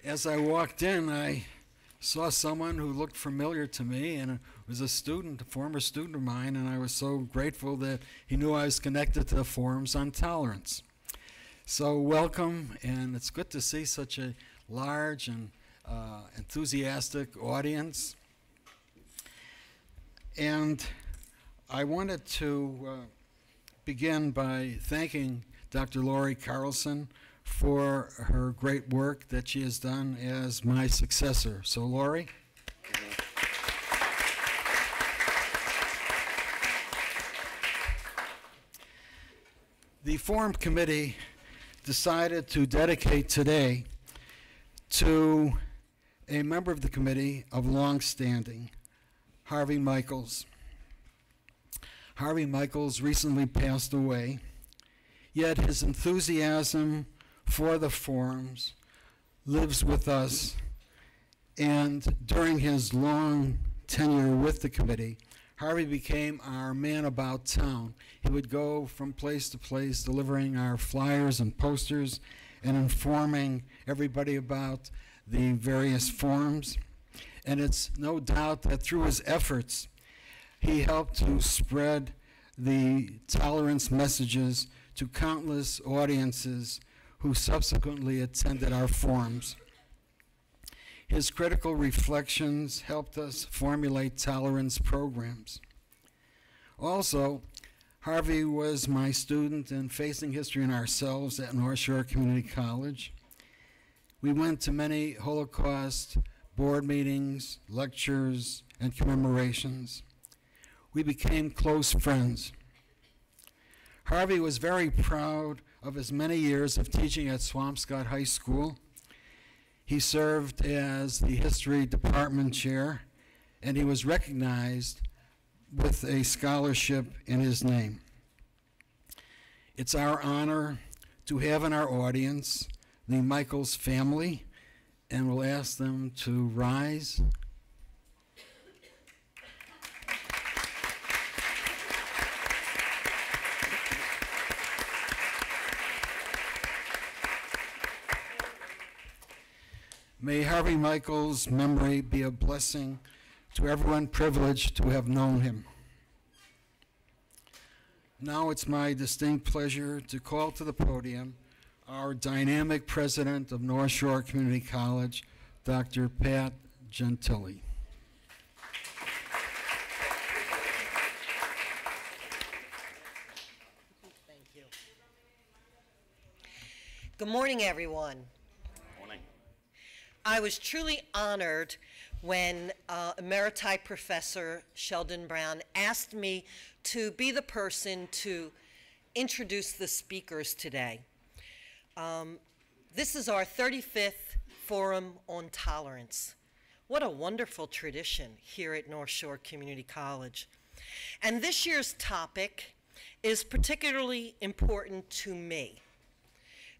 As I walked in, I saw someone who looked familiar to me, and it was a student, a former student of mine, and I was so grateful that he knew I was connected to the forums on tolerance. So welcome, and it's good to see such a large and enthusiastic audience. And I wanted to begin by thanking Dr. Lori Carlson for her great work that she has done as my successor. So, Lori. The Forum Committee decided to dedicate today to a member of the committee of long standing, Harvey Michaels. Harvey Michaels recently passed away, yet his enthusiasm for the forums lives with us, and during his long tenure with the committee, Harvey became our man about town. He would go from place to place delivering our flyers and posters and informing everybody about the various forums. And it's no doubt that through his efforts, he helped to spread the tolerance messages to countless audiences who subsequently attended our forums. His critical reflections helped us formulate tolerance programs. Also, Harvey was my student in Facing History and Ourselves at North Shore Community College. We went to many Holocaust board meetings, lectures, and commemorations. We became close friends. Harvey was very proud of his many years of teaching at Swampscott High School. He served as the history department chair, and he was recognized with a scholarship in his name. It's our honor to have in our audience the Michaels family, and we'll ask them to rise. May Harvey Michaels' memory be a blessing to everyone privileged to have known him. Now it's my distinct pleasure to call to the podium our dynamic president of North Shore Community College, Dr. Pat Gentile. Thank you. Good morning, everyone. I was truly honored when Emeriti Professor Sheldon Brown asked me to be the person to introduce the speakers today. This is our 35th Forum on Tolerance. What a wonderful tradition here at North Shore Community College. And this year's topic is particularly important to me.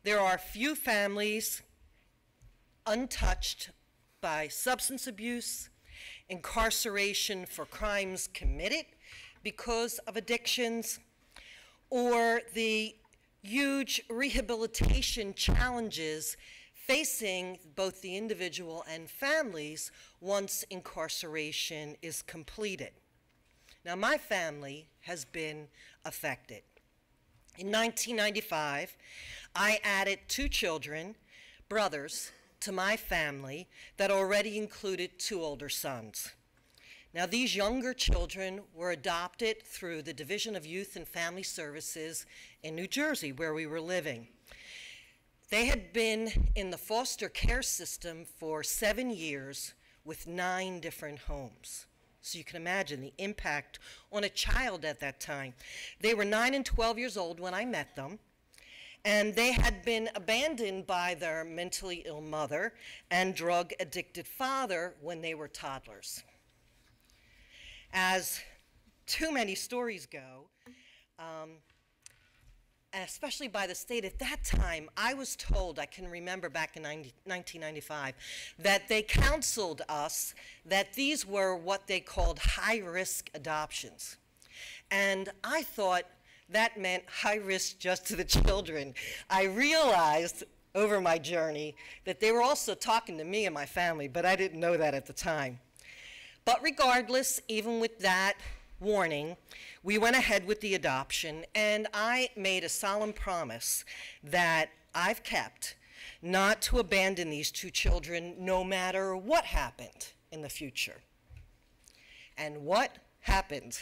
There are few families untouched by substance abuse, incarceration for crimes committed because of addictions, or the huge rehabilitation challenges facing both the individual and families once incarceration is completed. Now, my family has been affected. In 1995, I added 2 children, brothers, to my family that already included 2 older sons. Now, these younger children were adopted through the Division of Youth and Family Services in New Jersey, where we were living. They had been in the foster care system for 7 years with 9 different homes. So you can imagine the impact on a child at that time. They were 9 and 12 years old when I met them, and they had been abandoned by their mentally ill mother and drug-addicted father when they were toddlers. As too many stories go, and especially by the state at that time, I was told, I can remember back in 1995, that they counseled us that these were what they called high-risk adoptions. And I thought that meant high risk just to the children. I realized over my journey that they were also talking to me and my family, but I didn't know that at the time. But regardless, even with that warning, we went ahead with the adoption, and I made a solemn promise that I've kept not to abandon these two children no matter what happened in the future. And what happened?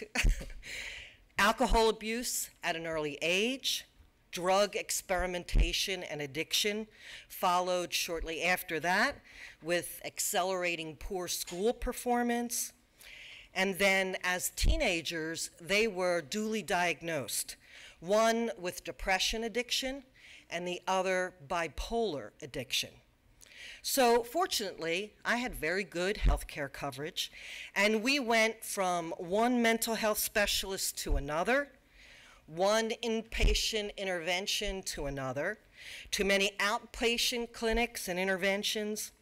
Alcohol abuse at an early age, drug experimentation and addiction followed shortly after that with accelerating poor school performance. And then as teenagers, they were duly diagnosed, one with depression addiction and the other bipolar addiction. So fortunately, I had very good health care coverage, and we went from one mental health specialist to another, one inpatient intervention to another, to many outpatient clinics and interventions,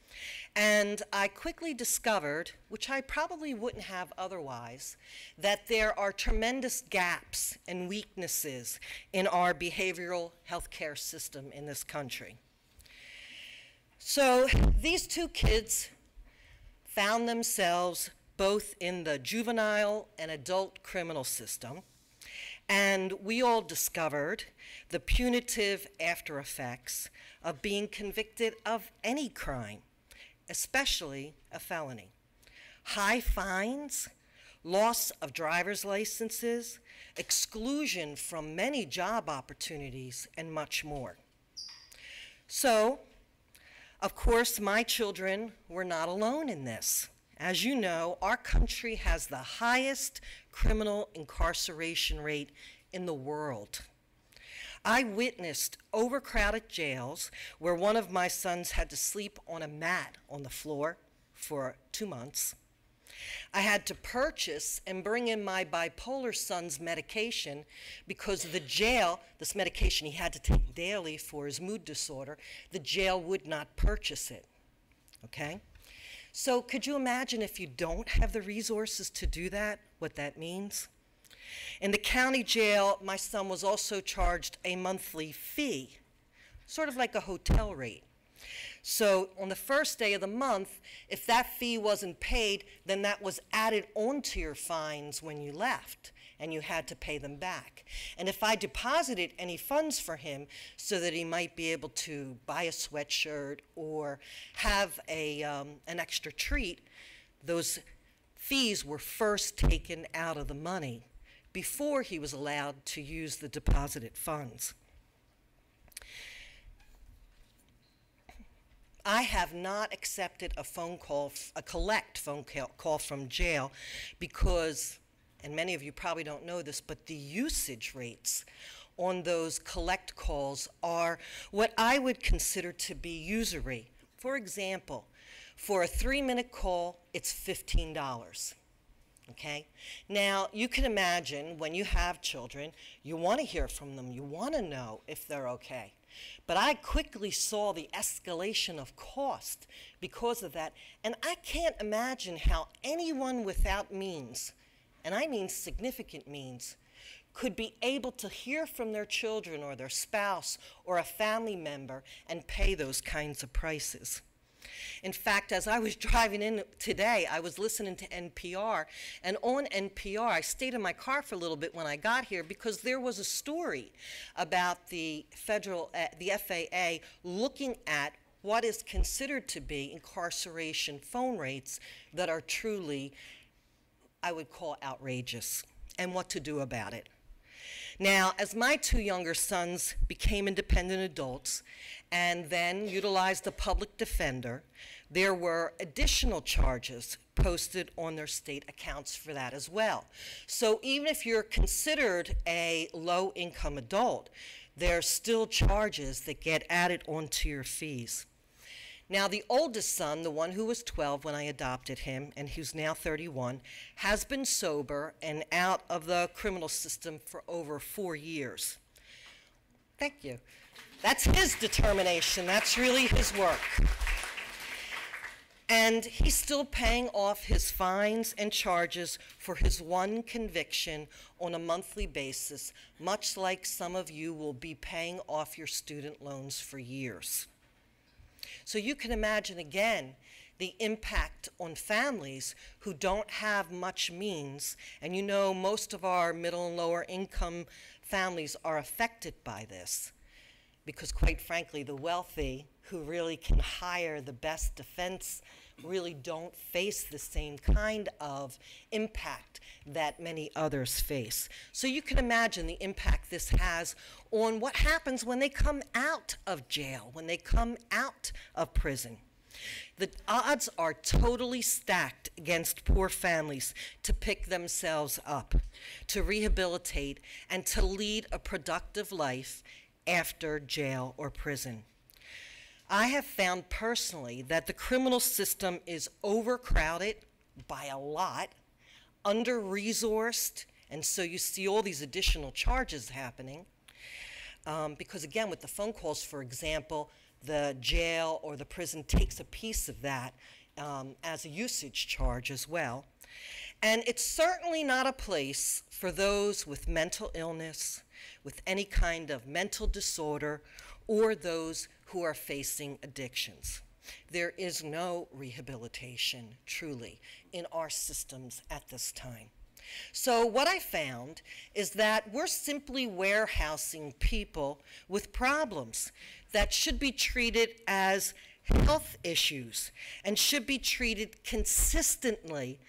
and I quickly discovered, which I probably wouldn't have otherwise, that there are tremendous gaps and weaknesses in our behavioral health care system in this country. So these two kids found themselves both in the juvenile and adult criminal system, and we all discovered the punitive after effects of being convicted of any crime, especially a felony. High fines, loss of driver's licenses, exclusion from many job opportunities, and much more. So, of course, my children were not alone in this. As you know, our country has the highest criminal incarceration rate in the world. I witnessed overcrowded jails where one of my sons had to sleep on a mat on the floor for 2 months. I had to purchase and bring in my bipolar son's medication because the jail, this medication he had to take daily for his mood disorder, the jail would not purchase it, okay? So could you imagine if you don't have the resources to do that, what that means? In the county jail, my son was also charged a monthly fee, sort of like a hotel rate. So on the first day of the month, if that fee wasn't paid, then that was added onto your fines when you left, and you had to pay them back. And if I deposited any funds for him so that he might be able to buy a sweatshirt or have an extra treat, those fees were first taken out of the money before he was allowed to use the deposited funds. I have not accepted a collect phone call from jail because, and many of you probably don't know this, but the usage rates on those collect calls are what I would consider to be usury. For example, for a 3-minute call, it's $15. Okay? Now, you can imagine when you have children, you want to hear from them, you want to know if they're okay. But I quickly saw the escalation of cost because of that, and I can't imagine how anyone without means, and I mean significant means, could be able to hear from their children or their spouse or a family member and pay those kinds of prices. In fact, as I was driving in today, I was listening to NPR, and on NPR, I stayed in my car for a little bit when I got here because there was a story about the FAA looking at what is considered to be incarceration phone rates that are truly, I would call, outrageous, and what to do about it. Now, as my 2 younger sons became independent adults and then utilized the public defender, there were additional charges posted on their state accounts for that as well. So even if you're considered a low-income adult, there are still charges that get added onto your fees. Now, the oldest son, the one who was 12 when I adopted him, and who's now 31, has been sober and out of the criminal system for over 4 years. Thank you. That's his determination. That's really his work. And he's still paying off his fines and charges for his one conviction on a monthly basis, much like some of you will be paying off your student loans for years. So you can imagine, again, the impact on families who don't have much means. And you know, most of our middle and lower income families are affected by this, because quite frankly, the wealthy who really can hire the best defense really don't face the same kind of impact that many others face. So you can imagine the impact this has on what happens when they come out of jail, when they come out of prison. The odds are totally stacked against poor families to pick themselves up, to rehabilitate, and to lead a productive life after jail or prison. I have found personally that the criminal system is overcrowded by a lot, under-resourced, and so you see all these additional charges happening. Because again, with the phone calls, for example, the jail or the prison takes a piece of that as a usage charge as well. And it's certainly not a place for those with mental illness, with any kind of mental disorder, or those who are facing addictions. There is no rehabilitation, truly, in our systems at this time. So what I found is that we're simply warehousing people with problems that should be treated as health issues and should be treated consistently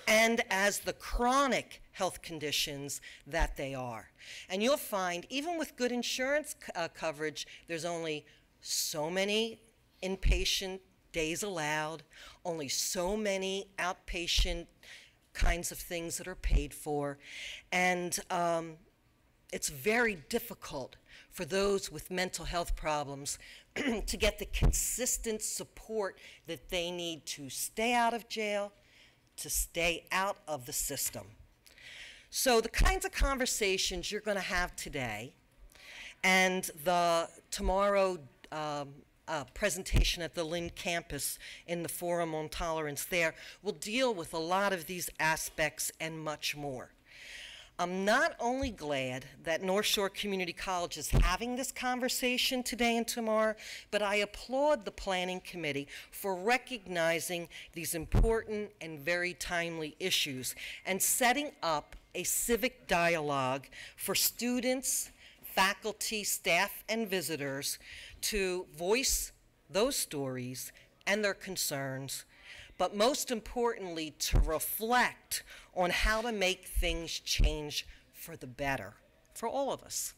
and as the chronic health conditions that they are. And you'll find, even with good insurance coverage, there's only so many inpatient days allowed, only so many outpatient kinds of things that are paid for, and it's very difficult for those with mental health problems to get the consistent support that they need to stay out of jail, to stay out of the system. So the kinds of conversations you're going to have today and the tomorrow presentation at the Lynn campus in the Forum on Tolerance there will deal with a lot of these aspects and much more. I'm not only glad that North Shore Community College is having this conversation today and tomorrow, but I applaud the Planning Committee for recognizing these important and very timely issues and setting up a civic dialogue for students, faculty, staff, and visitors to voice those stories and their concerns, but most importantly, to reflect on how to make things change for the better, for all of us.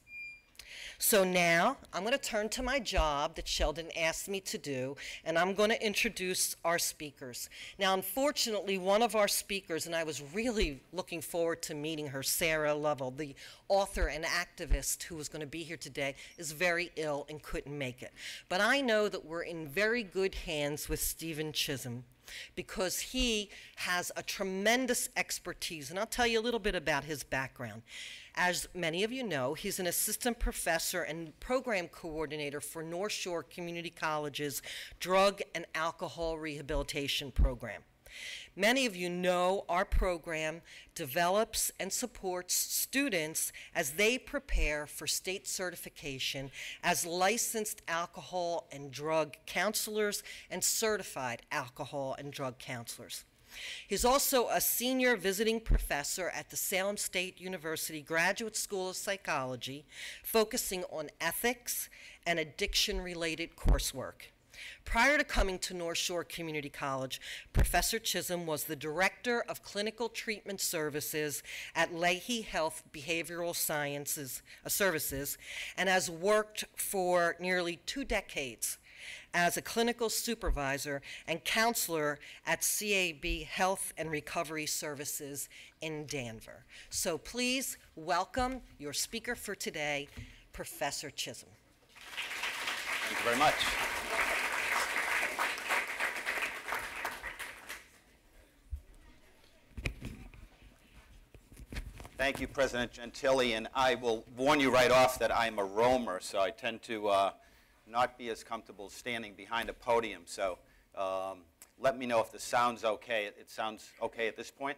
So now, I'm going to turn to my job that Sheldon asked me to do, and I'm going to introduce our speakers. Now, unfortunately, one of our speakers, and I was really looking forward to meeting her, Sarah Lovell, the author and activist who was going to be here today, is very ill and couldn't make it. But I know that we're in very good hands with Stephen Chisholm, because he has a tremendous expertise, and I'll tell you a little bit about his background. As many of you know, he's an assistant professor and program coordinator for North Shore Community College's Drug and Alcohol Rehabilitation Program. Many of you know our program develops and supports students as they prepare for state certification as licensed alcohol and drug counselors and certified alcohol and drug counselors. He's also a senior visiting professor at the Salem State University Graduate School of Psychology, focusing on ethics and addiction-related coursework. Prior to coming to North Shore Community College, Professor Chisholm was the Director of Clinical Treatment Services at Leahy Health Behavioral Sciences Services, and has worked for nearly 2 decades as a clinical supervisor and counselor at CAB Health and Recovery Services in Danvers. So please welcome your speaker for today, Professor Chisholm. Thank you very much. Thank you, President Gentili, and I will warn you right off that I'm a roamer, so I tend to not be as comfortable standing behind a podium. So let me know if the sound's okay. It sounds okay at this point?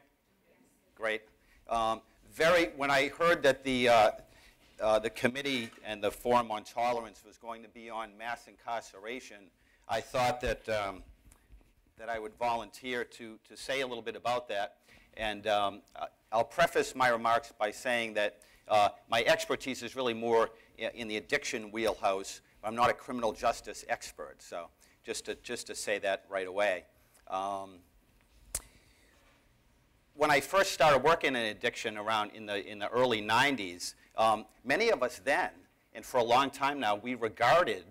Great. When I heard that the committee and the Forum on Tolerance was going to be on mass incarceration, I thought that, that I would volunteer to say a little bit about that. And I'll preface my remarks by saying that my expertise is really more in the addiction wheelhouse. I'm not a criminal justice expert, so just to say that right away. When I first started working in addiction around in the early 90s, many of us then, and for a long time now, we regarded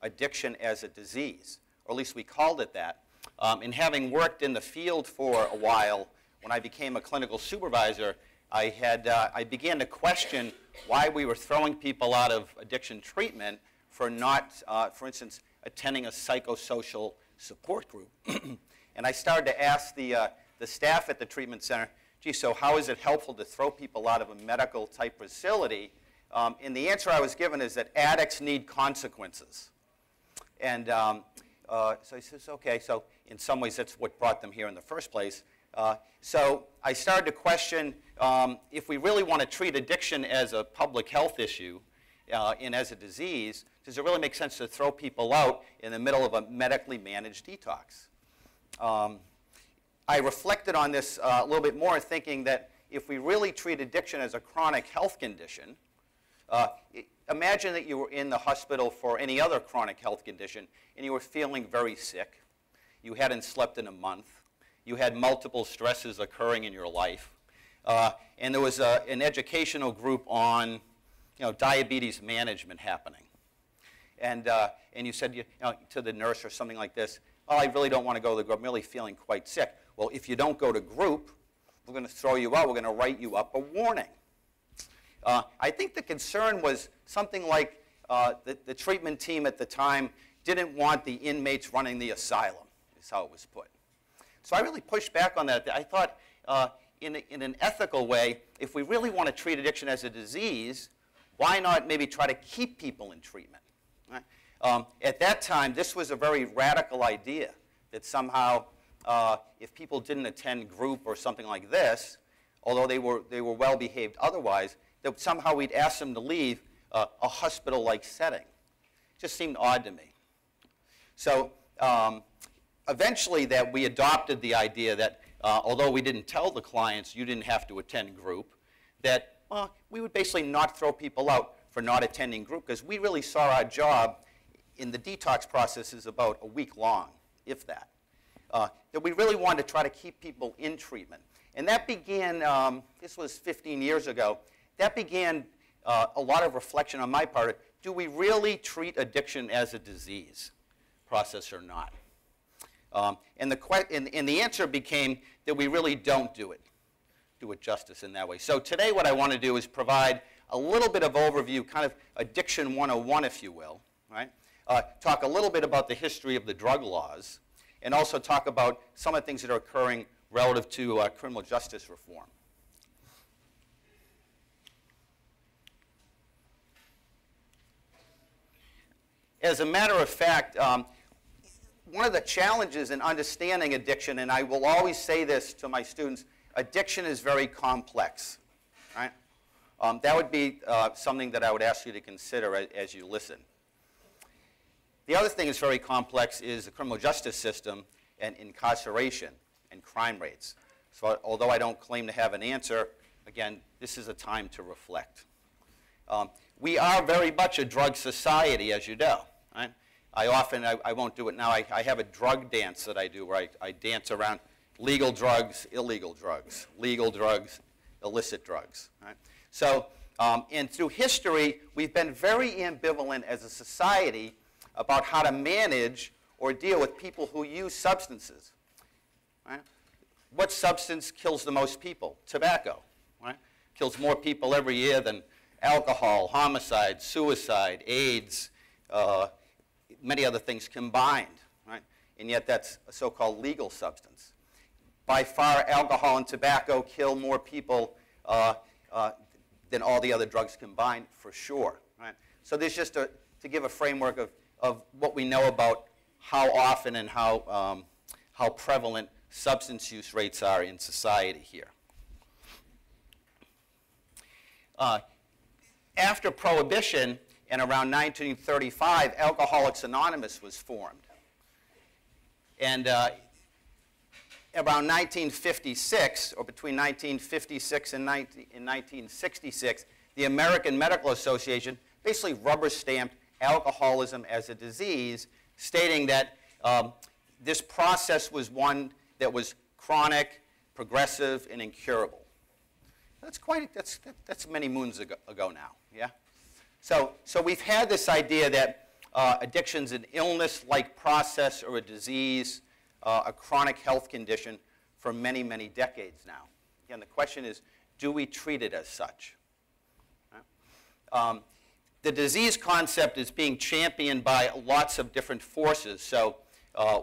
addiction as a disease, or at least we called it that. And having worked in the field for a while, when I became a clinical supervisor, I began to question why we were throwing people out of addiction treatment for not, for instance, attending a psychosocial support group. And I started to ask the staff at the treatment center, gee, so how is it helpful to throw people out of a medical type facility? And the answer I was given is that addicts need consequences. And so he says, okay, so in some ways that's what brought them here in the first place. So I started to question if we really want to treat addiction as a public health issue and as a disease, does it really make sense to throw people out in the middle of a medically managed detox? I reflected on this a little bit more, thinking that if we really treat addiction as a chronic health condition, imagine that you were in the hospital for any other chronic health condition and you were feeling very sick. You hadn't slept in a month. You had multiple stresses occurring in your life. And there was an educational group on diabetes management happening. And you said to the nurse or something like this, oh, I really don't want to go to the group. I'm really feeling quite sick. Well, if you don't go to group, we're going to throw you out. We're going to write you up a warning. I think the concern was something like the treatment team at the time didn't want the inmates running the asylum, is how it was put. So I really pushed back on that. I thought, in an ethical way, if we really want to treat addiction as a disease, why not maybe try to keep people in treatment? Right? At that time, this was a very radical idea, that somehow if people didn't attend group or something like this, although they were well behaved otherwise, that somehow we'd ask them to leave a hospital-like setting. It just seemed odd to me. So eventually that we adopted the idea that although we didn't tell the clients you didn't have to attend group, that we would basically not throw people out for not attending group, because we really saw our job in the detox process is about a week long, if that. That we really wanted to try to keep people in treatment. And that began, this was 15 years ago, that began a lot of reflection on my part. Do we really treat addiction as a disease process or not? And the answer became that we really don't do it justice in that way. So today what I want to do is provide a little bit of overview, kind of addiction 101, if you will, right? Talk a little bit about the history of the drug laws, and also talk about some of the things that are occurring relative to criminal justice reform. As a matter of fact, one of the challenges in understanding addiction, and I will always say this to my students, addiction is very complex. Right? That would be something that I would ask you to consider as you listen. The other thing that's very complex is the criminal justice system and incarceration and crime rates. So although I don't claim to have an answer, again, this is a time to reflect. We are very much a drug society, as you know. Right? I won't do it now, I have a drug dance that I do where I dance around legal drugs, illegal drugs, legal drugs, illicit drugs. Right? So, and through history, we've been very ambivalent as a society about how to manage or deal with people who use substances. Right? What substance kills the most people? Tobacco. Right? Kills more people every year than alcohol, homicide, suicide, AIDS, many other things combined. Right? And yet that's a so-called legal substance. By far, alcohol and tobacco kill more people than all the other drugs combined, for sure. Right? So there's just to give a framework of what we know about how often and how prevalent substance use rates are in society here. After Prohibition, and around 1935, Alcoholics Anonymous was formed. And around 1956, or between 1956 and 1966, the American Medical Association basically rubber-stamped alcoholism as a disease, stating that this process was one that was chronic, progressive, and incurable. That's many moons ago now, yeah? So we've had this idea that addiction's an illness-like process or a disease, a chronic health condition for many, many decades now. Again, the question is, do we treat it as such? Right? The disease concept is being championed by lots of different forces. So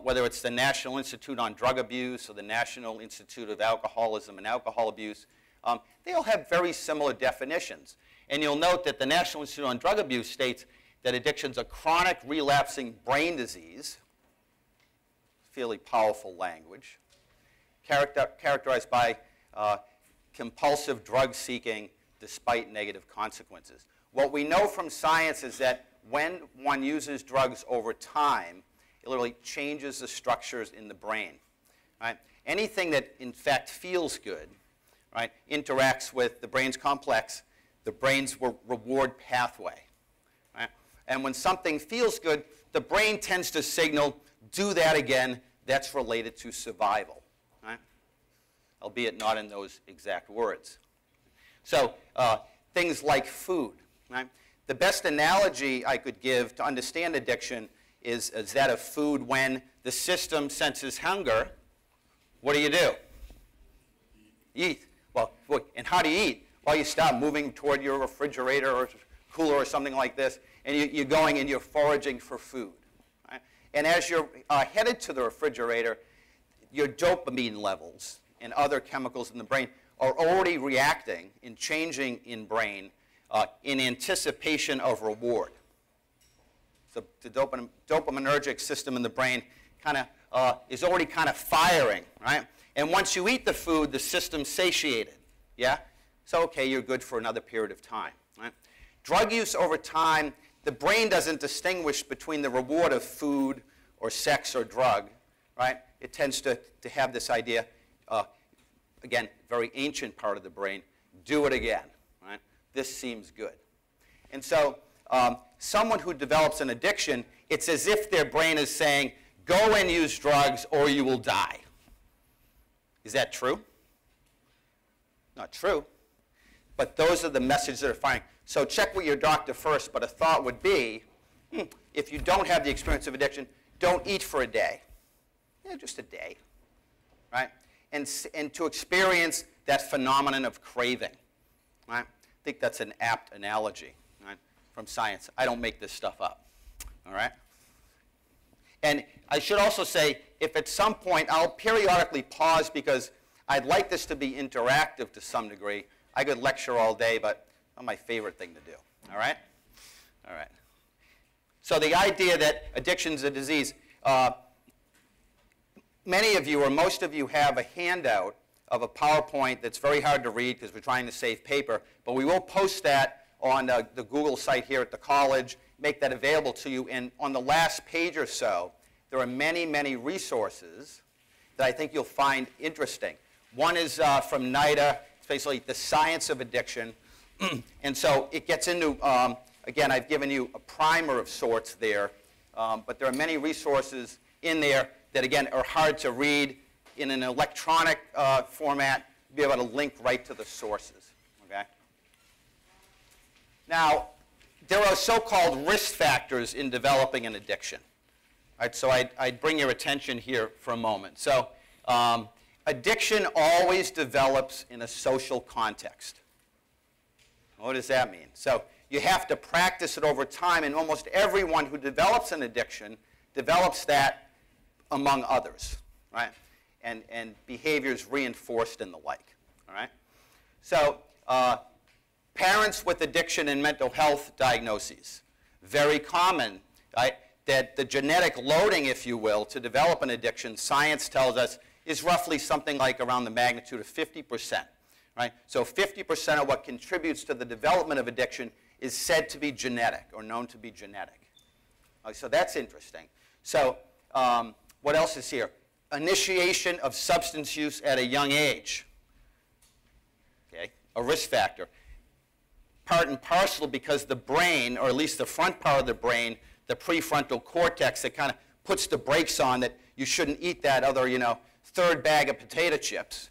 whether it's the National Institute on Drug Abuse or the National Institute of Alcoholism and Alcohol Abuse, they all have very similar definitions. And you'll note that the National Institute on Drug Abuse states that addiction's a chronic relapsing brain disease, fairly powerful language, characterized by compulsive drug seeking despite negative consequences. What we know from science is that when one uses drugs over time, it literally changes the structures in the brain. Right? Anything that, in fact, feels good, right, interacts with the brain's complex, the brain's reward pathway. Right? And when something feels good, the brain tends to signal, do that again, that's related to survival. Right? Albeit not in those exact words. So things like food. Right? The best analogy I could give to understand addiction is that of food. When the system senses hunger, what do? Eat. Well, and how do you eat? Well, you start moving toward your refrigerator or cooler or something like this, and you're going and you're foraging for food. Right? And as you're headed to the refrigerator, your dopamine levels and other chemicals in the brain are already reacting and changing in brain in anticipation of reward. So the dopaminergic system in the brain is already kind of firing, right? And once you eat the food, the system's satiated, yeah? So, okay, you're good for another period of time, right? Drug use over time, the brain doesn't distinguish between the reward of food or sex or drug, right? It tends to have this idea, again, very ancient part of the brain, do it again, right? This seems good. And so someone who develops an addiction, it's as if their brain is saying, go and use drugs or you will die. Is that true? Not true. But those are the messages that are firing. So check with your doctor first, but a thought would be, if you don't have the experience of addiction, don't eat for a day. Yeah, just a day, right? And to experience that phenomenon of craving, right? I think that's an apt analogy, right, from science. I don't make this stuff up, all right? And I should also say, if at some point I'll periodically pause because I'd like this to be interactive to some degree. I could lecture all day, but it's not my favorite thing to do, all right? All right. So the idea that addiction's a disease, many of you or most of you have a handout of a PowerPoint that's very hard to read because we're trying to save paper, but we will post that on the Google site here at the college, make that available to you, and on the last page or so, there are many, many resources that I think you'll find interesting. One is from NIDA. It's basically the science of addiction. And so it gets into, again, I've given you a primer of sorts there, but there are many resources in there that, again, are hard to read in an electronic format, be able to link right to the sources, okay? Now, there are so-called risk factors in developing an addiction. Right, so I'd bring your attention here for a moment. So addiction always develops in a social context. What does that mean? So you have to practice it over time, and almost everyone who develops an addiction develops that among others, right? And behaviors reinforced and the like, all right? So parents with addiction and mental health diagnoses, very common, right? That the genetic loading, if you will, to develop an addiction, science tells us, is roughly something like around the magnitude of 50%. Right? So 50% of what contributes to the development of addiction is said to be genetic or known to be genetic. So that's interesting. So What else is here? Initiation of substance use at a young age. Okay, a risk factor. Part and parcel because the brain, or at least the front part of the brain, the prefrontal cortex that kind of puts the brakes on that you shouldn't eat that other, third bag of potato chips.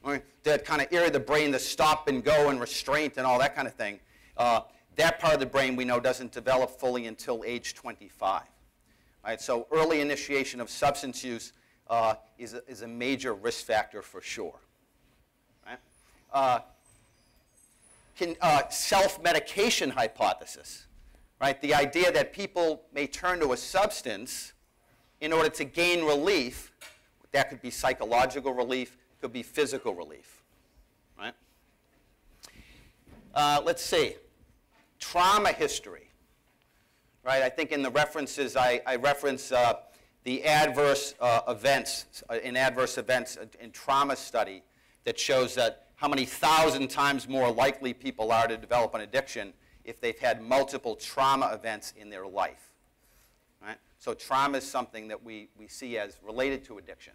Right? That kind of area of the brain, the stop and go and restraint and all that kind of thing. That part of the brain we know doesn't develop fully until age 25. Right? So early initiation of substance use is a major risk factor for sure. Right? Self-medication hypothesis. Right? The idea that people may turn to a substance in order to gain relief. That could be psychological relief, could be physical relief. Right? Let's see. Trauma history. Right? I think in the references, I reference the adverse events in trauma study that shows that how many 1,000 times more likely people are to develop an addiction if they've had multiple trauma events in their life. Right? So trauma is something that we see as related to addiction.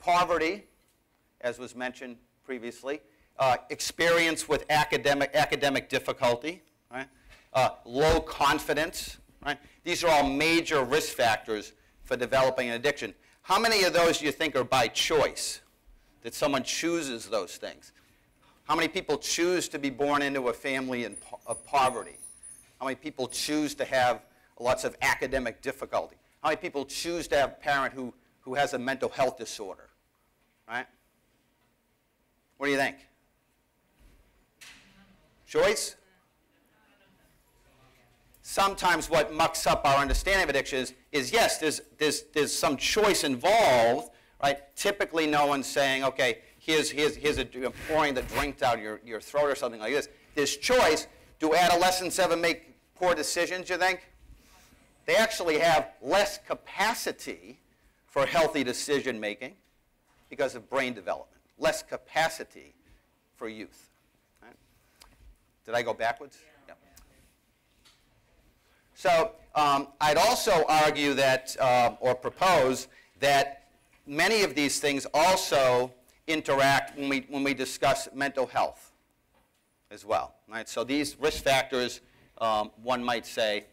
Poverty, as was mentioned previously. Experience with academic difficulty. Right? Low confidence. Right? These are all major risk factors for developing an addiction. How many of those do you think are by choice? That someone chooses those things? How many people choose to be born into a family of poverty? How many people choose to have lots of academic difficulty? How many people choose to have a parent who has a mental health disorder? Right? What do you think? Choice? Sometimes what mucks up our understanding of addiction is yes, there's some choice involved, right? Typically no one's saying, okay, here's pouring the drink down your throat or something like this. There's choice. Do adolescents ever make poor decisions, you think? They actually have less capacity for healthy decision making because of brain development. Less capacity for youth. Right? Did I go backwards? Yeah. So I'd also argue that, or propose, that many of these things also interact when we discuss mental health as well. Right? So these risk factors, one might say,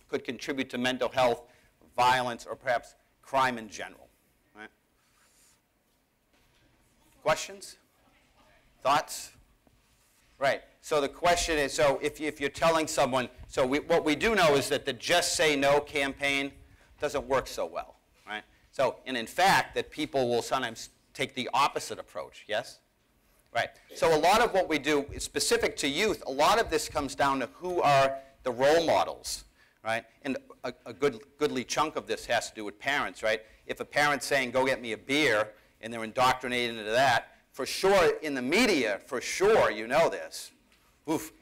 could contribute to mental health, violence, or perhaps crime in general. Right? Questions? Thoughts? Right. So the question is, so if you're telling someone, so what we do know is that the Just Say No campaign doesn't work so well. Right? So, and in fact, that people will sometimes take the opposite approach, yes? Right. So a lot of what we do is specific to youth. A lot of this comes down to who are the role models, right? And a goodly chunk of this has to do with parents, right? If a parent's saying, go get me a beer, and they're indoctrinated into that, for sure, in the media, for sure, you know this. Oof,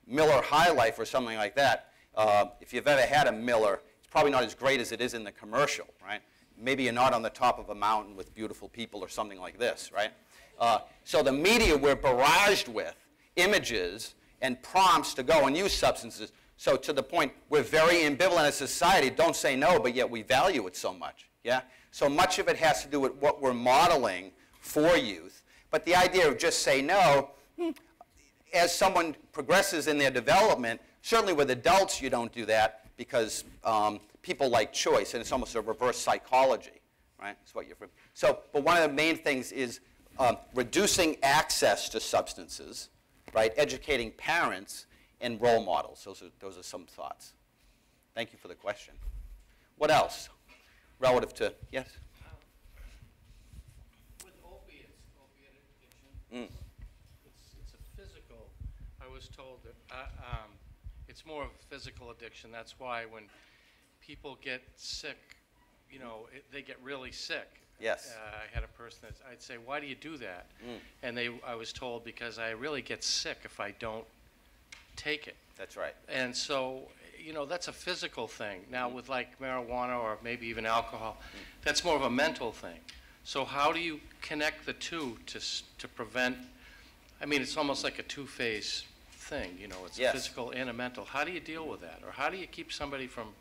Miller High Life or something like that. If you've ever had a Miller, it's probably not as great as it is in the commercial, right? Maybe you're not on the top of a mountain with beautiful people or something like this, right? So the media, we're barraged with images and prompts to go and use substances. So to the point, we're very ambivalent as a society. Don't say no, but yet we value it so much. Yeah? So much of it has to do with what we're modeling for youth. But the idea of just say no, as someone progresses in their development, certainly with adults you don't do that because people like choice, and it's almost a reverse psychology, right? That's what you're. So, but one of the main things is reducing access to substances, right? Educating parents and role models. Those are some thoughts. Thank you for the question. What else? Relative to, yes? With opiate addiction, it's a physical. I was told that it's more of a physical addiction. That's why when people get sick, they get really sick. Yes. I had a person that I'd say, why do you do that? And I was told, because I really get sick if I don't take it. That's right. And so, that's a physical thing. Now with like marijuana or maybe even alcohol, that's more of a mental thing. So how do you connect the two to prevent, it's almost like a two-phase thing, it's Yes. a physical and a mental. How do you deal with that? Or how do you keep somebody from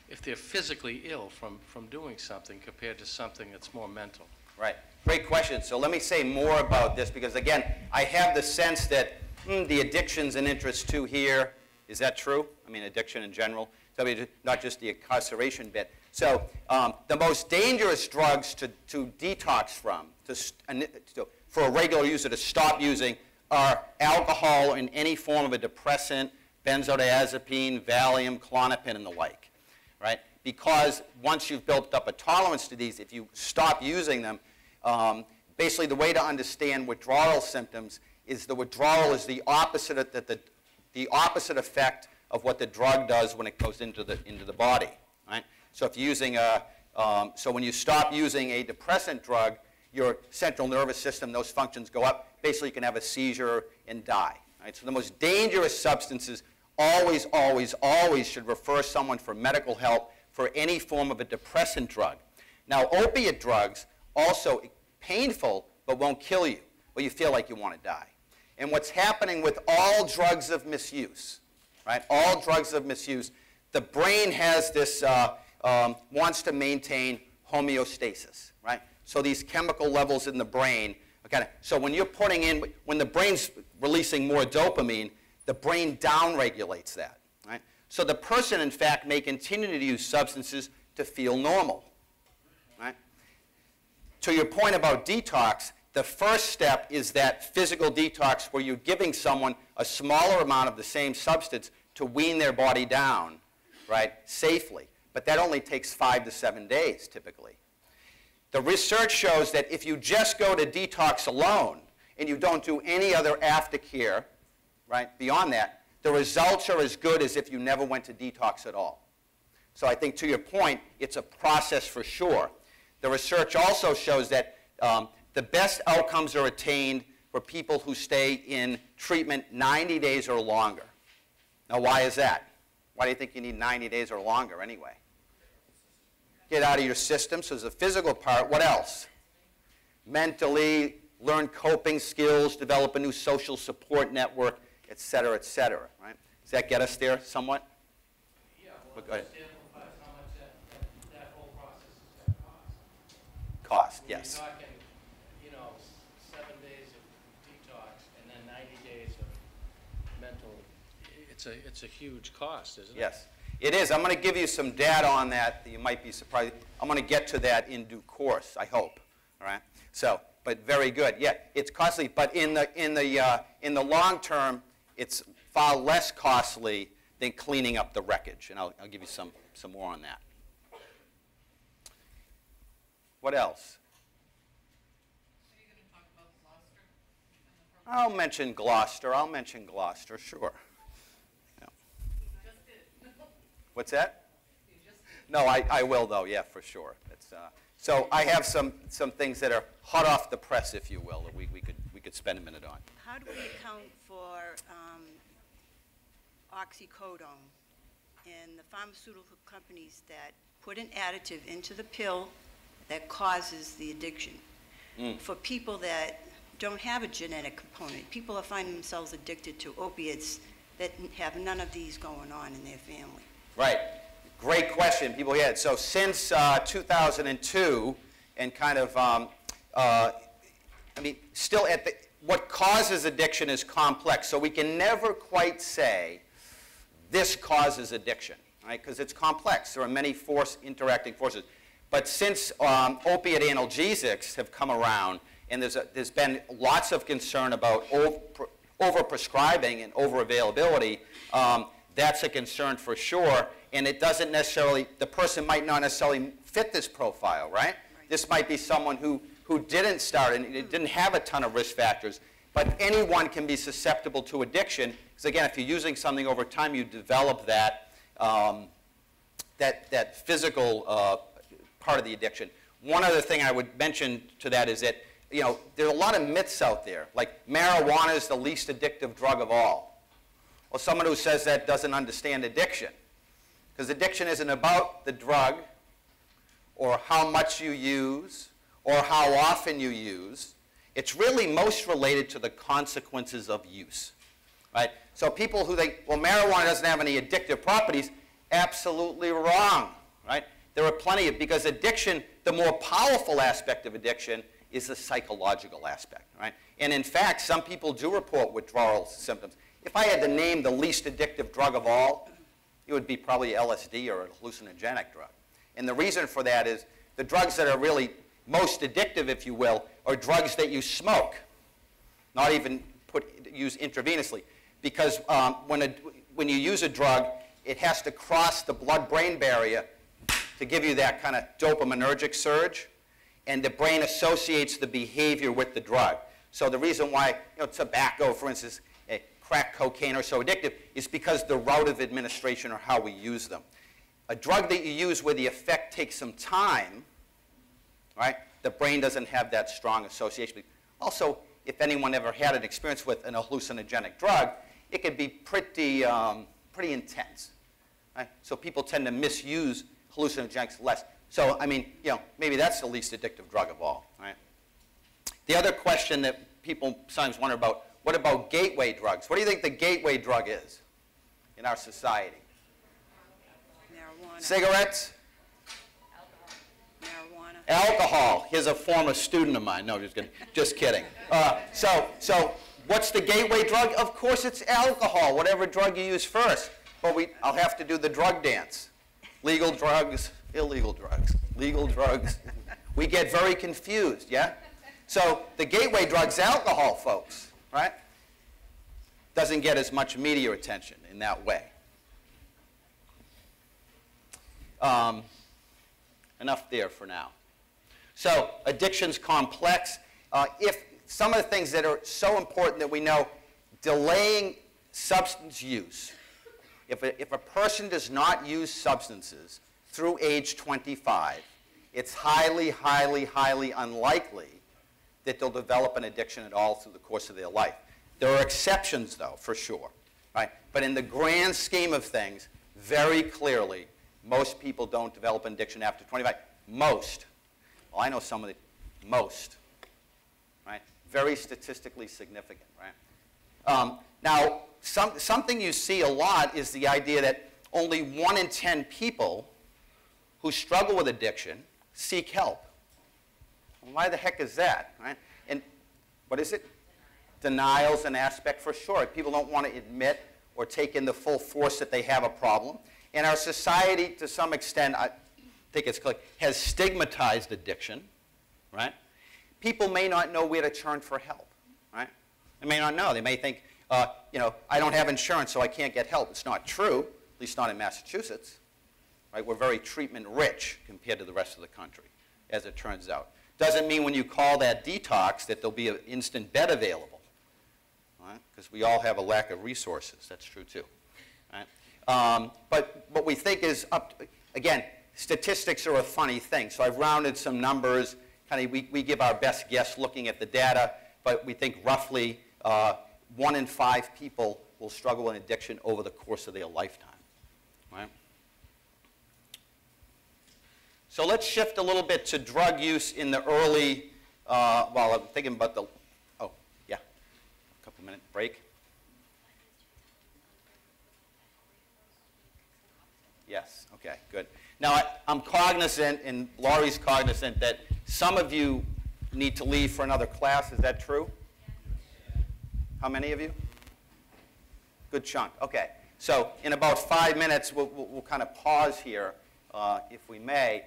if they're physically ill from doing something compared to something that's more mental. Right. Great question. So let me say more about this because, again, I have the sense that the addictions and interests too here. Is that true? I mean, addiction in general. So I mean, not just the incarceration bit. So the most dangerous drugs to detox from, for a regular user to stop using, are alcohol in any form of a depressant, benzodiazepine, Valium, Klonopin, and the like. Right? Because once you've built up a tolerance to these, if you stop using them, basically the way to understand withdrawal symptoms is the withdrawal is the opposite of the opposite effect of what the drug does when it goes into the body. Right? So if you're using so when you stop using a depressant drug, your central nervous system, those functions go up. Basically, you can have a seizure and die. Right? So the most dangerous substances always, always, always should refer someone for medical help for any form of a depressant drug. Now, opiate drugs, also painful, but won't kill you, but you feel like you want to die. And what's happening with all drugs of misuse, right? All drugs of misuse, the brain has this, wants to maintain homeostasis, right? So these chemical levels in the brain, okay, so when you're putting in, when the brain's releasing more dopamine, the brain downregulates that, right? So the person, in fact, may continue to use substances to feel normal, right? To your point about detox, the first step is that physical detox where you're giving someone a smaller amount of the same substance to wean their body down, right, safely. But that only takes 5 to 7 days, typically. The research shows that if you just go to detox alone and you don't do any other aftercare, right, beyond that, the results are as good as if you never went to detox at all. So I think to your point, it's a process for sure. The research also shows that the best outcomes are attained for people who stay in treatment 90 days or longer. Now, why is that? Why do you think you need 90 days or longer anyway? Get out of your system. So there's the physical part. What else? Mentally, learn coping skills, develop a new social support network, et cetera, right? Does that get us there somewhat? Yeah, well, go ahead. Just amplifies how much that whole process is going to cost. Cost, yes. You're talking, 7 days of detox and then 90 days of mental. It's a huge cost, isn't it? Yes, it is. I'm going to give you some data on that you might be surprised. I'm going to get to that in due course, I hope. All right. So, but very good. Yeah, it's costly, but in the long term, it's far less costly than cleaning up the wreckage, and I'll give you some more on that. What else? Are you going to talk about Gloucester? I'll mention Gloucester, sure. Yeah. You just did. What's that? You just did. No, I will though, yeah, for sure. It's, so I have some things that are hot off the press, if you will, that we could spend a minute on. How do we account for oxycodone and the pharmaceutical companies that put an additive into the pill that causes the addiction? For people that don't have a genetic component, people are finding themselves addicted to opiates that have none of these going on in their family. Right. Great question. People hear it. So since 2002, and kind of, still what causes addiction is complex. So we can never quite say this causes addiction, right? Because it's complex. There are many interacting forces. But since opiate analgesics have come around, and there's been lots of concern about overprescribing and overavailability, that's a concern for sure. And it doesn't necessarily, the person might not necessarily fit this profile, right? This might be someone who didn't start and didn't have a ton of risk factors. But anyone can be susceptible to addiction. Because again, if you're using something over time, you develop that physical part of the addiction. One other thing I would mention to that is that, there are a lot of myths out there. Like marijuana is the least addictive drug of all. Well, someone who says that doesn't understand addiction. Because addiction isn't about the drug or how much you use or how often you use. It's really most related to the consequences of use. Right? So people who think, well, marijuana doesn't have any addictive properties, absolutely wrong, right? There are plenty of, because addiction, the more powerful aspect of addiction is the psychological aspect, right? And in fact, some people do report withdrawal symptoms. If I had to name the least addictive drug of all, it would be probably LSD or a hallucinogenic drug. And the reason for that is the drugs that are really most addictive, if you will, are drugs that you smoke, not even use intravenously. Because when you use a drug, it has to cross the blood-brain barrier to give you that kind of dopaminergic surge, and the brain associates the behavior with the drug. So the reason why tobacco, for instance, crack cocaine are so addictive is because the route of administration or how we use them. A drug that you use where the effect takes some time, right, the brain doesn't have that strong association. Also, if anyone ever had an experience with an hallucinogenic drug, it could be pretty intense. Right? So people tend to misuse hallucinogenics less. So, I mean, maybe that's the least addictive drug of all. Right? The other question that people sometimes wonder about, what about gateway drugs? What do you think the gateway drug is in our society? Marijuana. Cigarettes? Marijuana. Alcohol. Here's a former student of mine. No, just kidding. So what's the gateway drug? Of course it's alcohol, whatever drug you use first. But I'll have to do the drug dance. Legal drugs, illegal drugs, legal drugs. We get very confused, yeah? So the gateway drug's alcohol, folks, right? Doesn't get as much media attention in that way. Enough there for now. So addiction's complex. If some of the things that are so important that we know, delaying substance use. If a person does not use substances through age 25, it's highly, highly, highly unlikely that they'll develop an addiction at all through the course of their life. There are exceptions, though, for sure. Right? But in the grand scheme of things, very clearly, most people don't develop an addiction after 25. Most. Well, I know some of the most. Right? Very statistically significant. Right? Now, something you see a lot is the idea that only 1 in 10 people who struggle with addiction seek help. Well, why the heck is that? Right? And what is it? Denial's an aspect for sure. People don't want to admit or take in the full force that they have a problem. And our society, to some extent, I think it's clear, has stigmatized addiction. Right? People may not know where to turn for help. Right? They may not know. They may think, I don't have insurance, so I can't get help. It's not true, at least not in Massachusetts. Right? We're very treatment rich compared to the rest of the country, as it turns out. Doesn't mean when you call that detox that there'll be an instant bed available. Because we all have a lack of resources. That's true, too. Right? But what we think is, again, statistics are a funny thing. So I've rounded some numbers. We give our best guess looking at the data, but we think roughly 1 in 5 people will struggle with addiction over the course of their lifetime. Right? So let's shift a little bit to drug use in the early, I'm thinking about the, couple minute break. Yes, okay, good. Now, I'm cognizant, and Laurie's cognizant, that some of you need to leave for another class. Is that true? How many of you? Good chunk. Okay. So in about 5 minutes, we'll kind of pause here, if we may.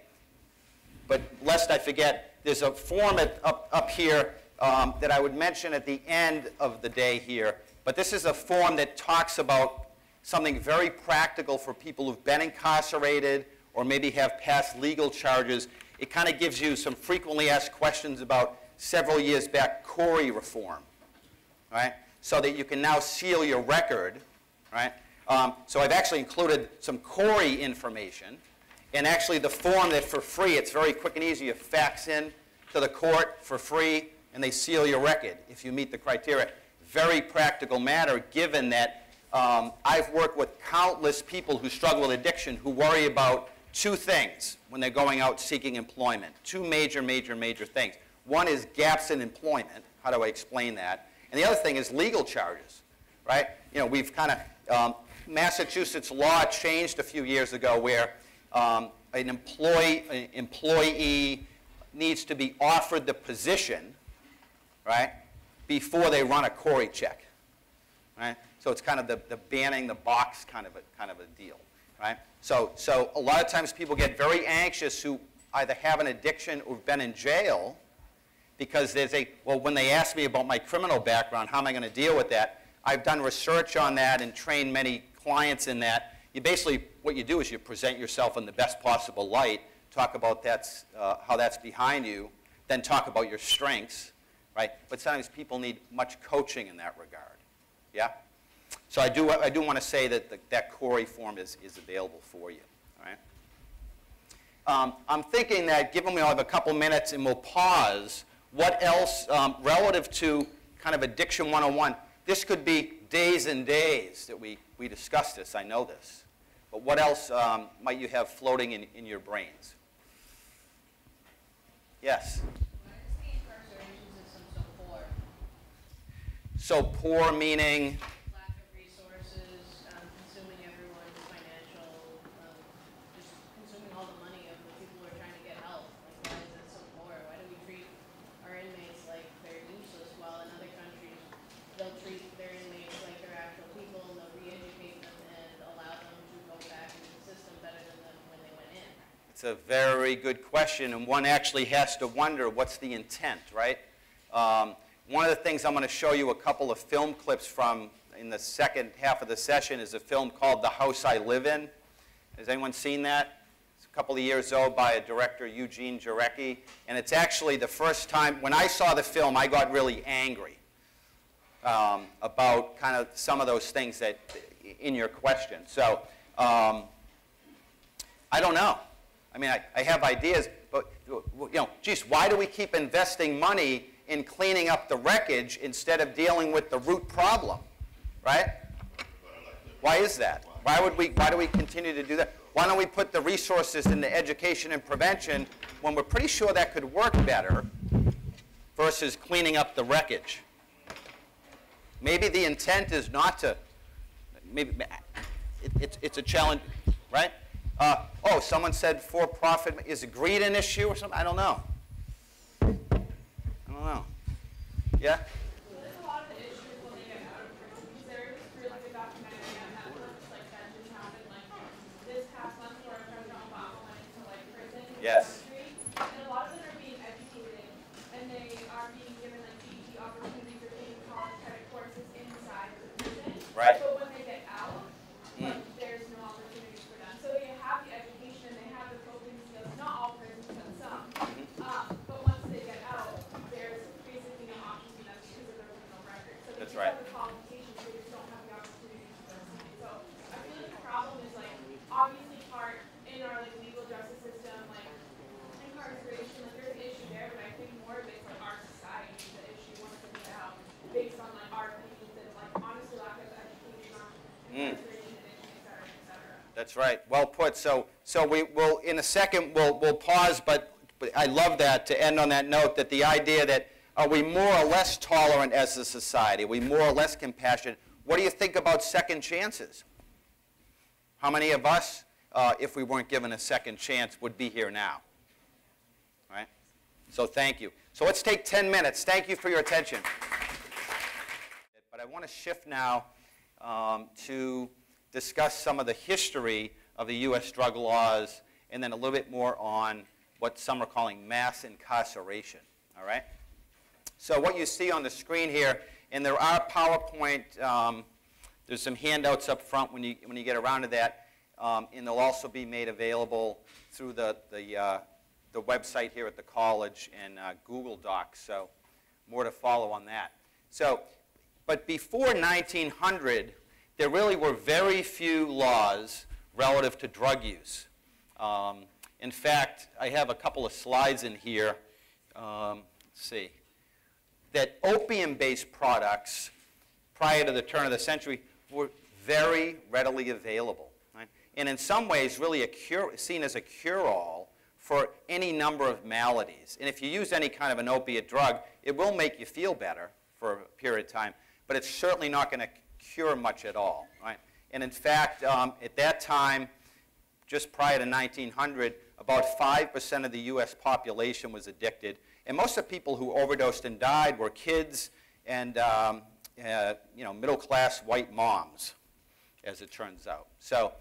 But lest I forget, there's a form up here that I would mention at the end of the day here. But this is a form that talks about something very practical for people who've been incarcerated or maybe have past legal charges. It kind of gives you some frequently asked questions about several years back Corey reform, right? So that you can now seal your record, right? So I've actually included some Corey information, and actually the form that for free, it's very quick and easy. You fax in to the court for free, and they seal your record if you meet the criteria. Very practical matter, given that I've worked with countless people who struggle with addiction who worry about 2 things when they're going out seeking employment. 2 major things. One is gaps in employment. How do I explain that? And the other thing is legal charges, right? We've kind of Massachusetts law changed a few years ago where an employee needs to be offered the position, right, before they run a Corey check, right? So it's kind of the banning the box kind of a deal, right? So a lot of times people get very anxious who either have an addiction or have been in jail because well, when they ask me about my criminal background, how am I going to deal with that? I've done research on that and trained many clients in that. You basically, what you do is you present yourself in the best possible light, talk about how that's behind you, then talk about your strengths, right? But sometimes people need much coaching in that regard, yeah? So I do want to say that that Corey form is available for you, all right? I'm thinking that given we only have a couple minutes and we'll pause, what else relative to kind of Addiction 101, this could be days and days that we discuss this, I know this. But what else might you have floating in your brains? Yes? Why is the incarceration system so poor? So poor meaning? Lack of resources, consuming everyone's financial, just consuming all the money of the people who are trying to get help. Like, why is it so poor? Why do we treat our inmates like they're useless while in other countries they'll treat their inmates like they're actual people and they'll re-educate them and allow them to go back into the system better than them when they went in? It's a very good question, and one actually has to wonder what's the intent, right? One of the things I'm going to show you a couple of film clips from in the second half of the session is a film called The House I Live In. Has anyone seen that? It's a couple of years old by a director, Eugene Jarecki, and it's actually the first time, when I saw the film, I got really angry about kind of some of those things that in your question. So I don't know. I mean, I have ideas, but, you know, geez, why do we keep investing money in cleaning up the wreckage instead of dealing with the root problem, right? Why is that? Why do we continue to do that? Why don't we put the resources into education and prevention when we're pretty sure that could work better versus cleaning up the wreckage? Maybe the intent is not to, maybe it's a challenge, right? Oh, someone said for-profit. Is greed an issue or something? I don't know. I don't know. Yeah? There's a lot of the issues when they get out of prison. Because there is really good documentary on Netflix, like that just happened like this past month where President Obama went into like prison in Yes. the country. And a lot of them are being educated and they are being given like GED opportunities or taking college credit courses inside the prison. Right. But when they get out, like, there's no opportunities for them. So they have the education, they have the coping skills, not all prisons, but some. But once they get out, there's basically no option for them because of their criminal record. So they That's do right. have the qualifications, they just don't have the opportunities to proceed. So I feel like the problem is like obviously part in our like legal justice system, like incarceration, like there's an issue there, but I think more of it's like our society is the issue once they get out, based on like our opinions and like honestly lack of education on incarceration, addiction, et cetera, et cetera. That's right. Well put. So we will, in a second, we'll pause, but I love that, to end on that note, that the idea that are we more or less tolerant as a society? Are we more or less compassionate? What do you think about second chances? How many of us, if we weren't given a second chance, would be here now? Right? So thank you. So let's take 10 minutes. Thank you for your attention. But I want to shift now to discuss some of the history of the U.S. drug laws and then a little bit more on what some are calling mass incarceration. All right? So what you see on the screen here, and there are PowerPoint, there's some handouts up front when you get around to that, and they'll also be made available through the website here at the college and Google Docs, so more to follow on that. So, but before 1900, there really were very few laws relative to drug use. In fact, I have a couple of slides in here, let's see, that opium-based products prior to the turn of the century were very readily available. Right? And in some ways, really seen as a cure-all for any number of maladies. And if you use any kind of an opiate drug, it will make you feel better for a period of time, but it's certainly not going to cure much at all. Right? And in fact, at that time, just prior to 1900, about 5% of the US population was addicted. And most of the people who overdosed and died were kids and middle-class white moms, as it turns out. So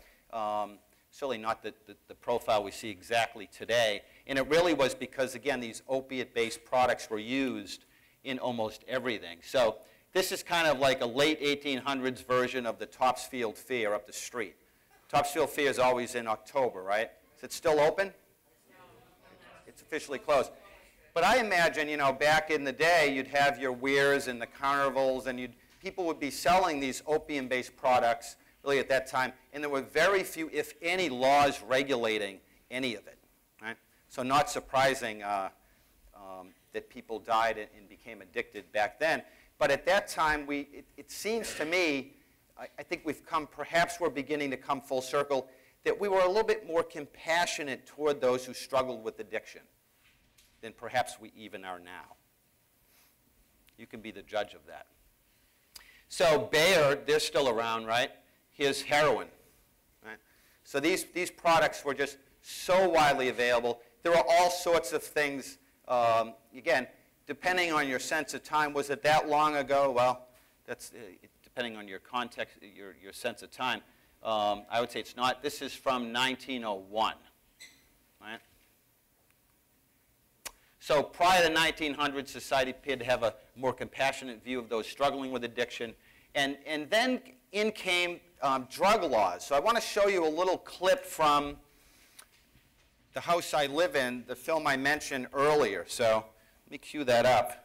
certainly not the profile we see exactly today. And it really was because, again, these opiate-based products were used in almost everything. So this is kind of like a late 1800s version of the Topsfield Fair up the street. Topsfield Fair is always in October, right? Is it still open? It's officially closed. But I imagine, back in the day, you'd have your weirs and the carnivals, and people would be selling these opium-based products really at that time, and there were very few, if any, laws regulating any of it. Right? So not surprising that people died and became addicted back then. But at that time, it seems to me, I think perhaps we're beginning to come full circle, that we were a little bit more compassionate toward those who struggled with addiction than perhaps we even are now. You can be the judge of that. So Bayer, they're still around, right? Here's heroin. Right? So these products were just so widely available. There were all sorts of things, again, depending on your sense of time. Was it that long ago? Well, that's depending on your context, your sense of time. I would say it's not. This is from 1901. Right? So prior to 1900, society appeared to have a more compassionate view of those struggling with addiction. And then in came drug laws. So I want to show you a little clip from The House I Live In, the film I mentioned earlier. So let me cue that up.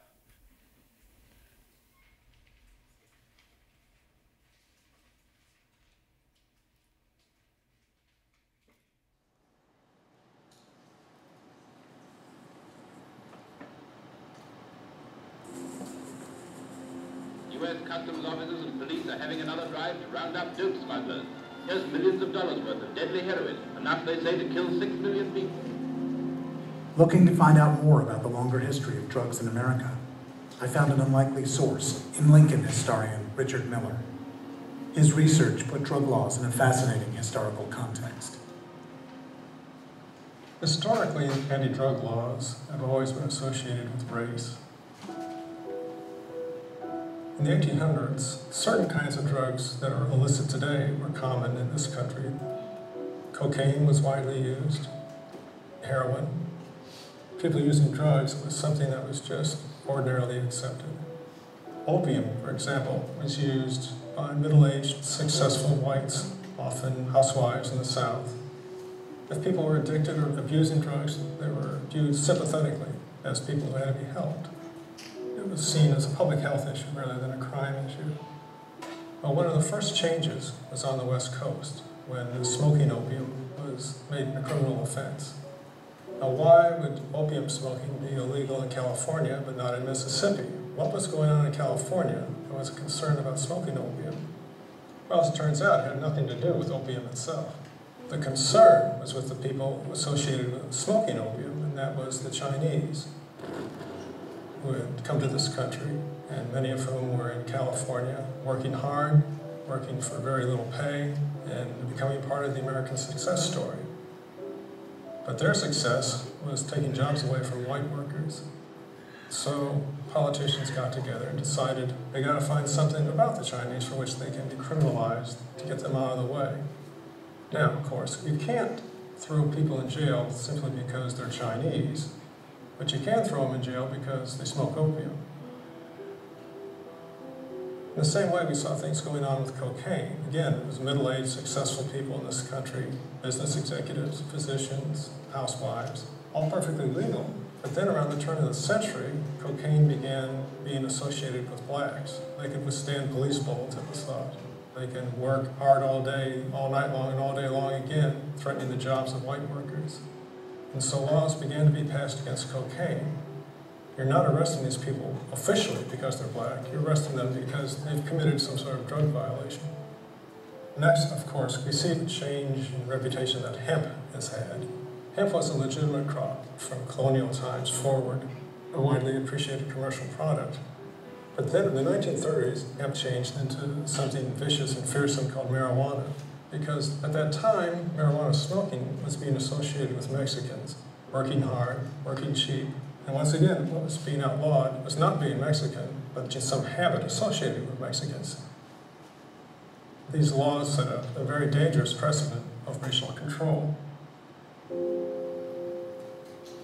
U.S. customs officers and police are having another drive to round up dope smugglers. Here's millions of dollars worth of deadly heroin, enough, they say, to kill 6 million people. Looking to find out more about the longer history of drugs in America, I found an unlikely source in Lincoln historian Richard Miller. His research put drug laws in a fascinating historical context. Historically, anti-drug laws have always been associated with race. In the 1800s, certain kinds of drugs that are illicit today were common in this country. Cocaine was widely used, heroin. People using drugs was something that was just ordinarily accepted. Opium, for example, was used by middle-aged, successful whites, often housewives in the South. If people were addicted or abusing drugs, they were viewed sympathetically as people who had to be helped. It was seen as a public health issue rather than a crime issue. Well, one of the first changes was on the West Coast when smoking opium was made a criminal offense. Now, why would opium smoking be illegal in California but not in Mississippi? What was going on in California that was a concern about smoking opium? Well, as it turns out, it had nothing to do with opium itself. The concern was with the people associated with smoking opium, and that was the Chinese, who had come to this country, and many of whom were in California, working hard, working for very little pay, and becoming part of the American success story. But their success was taking jobs away from white workers. So politicians got together and decided they got to find something about the Chinese for which they can be criminalized to get them out of the way. Now, of course, you can't throw people in jail simply because they're Chinese, but you can throw them in jail because they smoke opium. In the same way, we saw things going on with cocaine. Again, it was middle-aged, successful people in this country, business executives, physicians, housewives, all perfectly legal. But then around the turn of the century, cocaine began being associated with blacks. They could withstand police bullets, it was thought. They can work hard all day, all night long, and all day long again, threatening the jobs of white workers. And so laws began to be passed against cocaine. You're not arresting these people officially because they're black. You're arresting them because they've committed some sort of drug violation. Next, of course, we see the change in reputation that hemp has had. Hemp was a legitimate crop from colonial times forward, a widely appreciated commercial product. But then in the 1930s, hemp changed into something vicious and fearsome called marijuana, because at that time, marijuana smoking was being associated with Mexicans, working hard, working cheap. And once again, what was being outlawed was not being Mexican, but just some habit associated with Mexicans. These laws set a very dangerous precedent of racial control.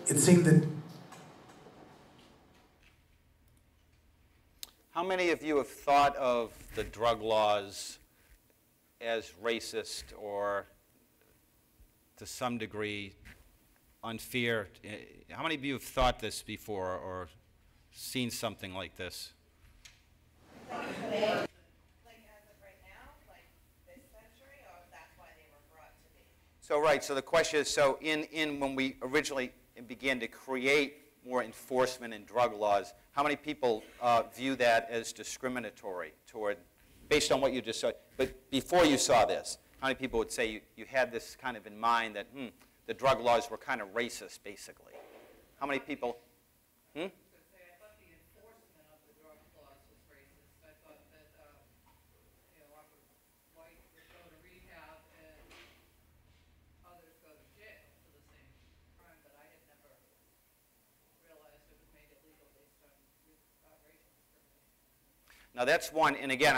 It seemed that How many of you have thought of the drug laws as racist or, to some degree, unfair? How many of you have thought this before or seen something like this? Like as of right now, like this century, or that's why they were brought to be? So right, so the question is, so in when we originally began to create more enforcement in drug laws, how many people view that as discriminatory toward, based on what you just saw? But before you saw this, how many people would say you had this kind of in mind that the drug laws were kind of racist, basically? How many people? I thought the enforcement of the drug laws was racist. I thought that white would go to rehab and others go to jail for the same crime, but I had never realized it was made illegal based on racial discrimination. Now that's one, and again,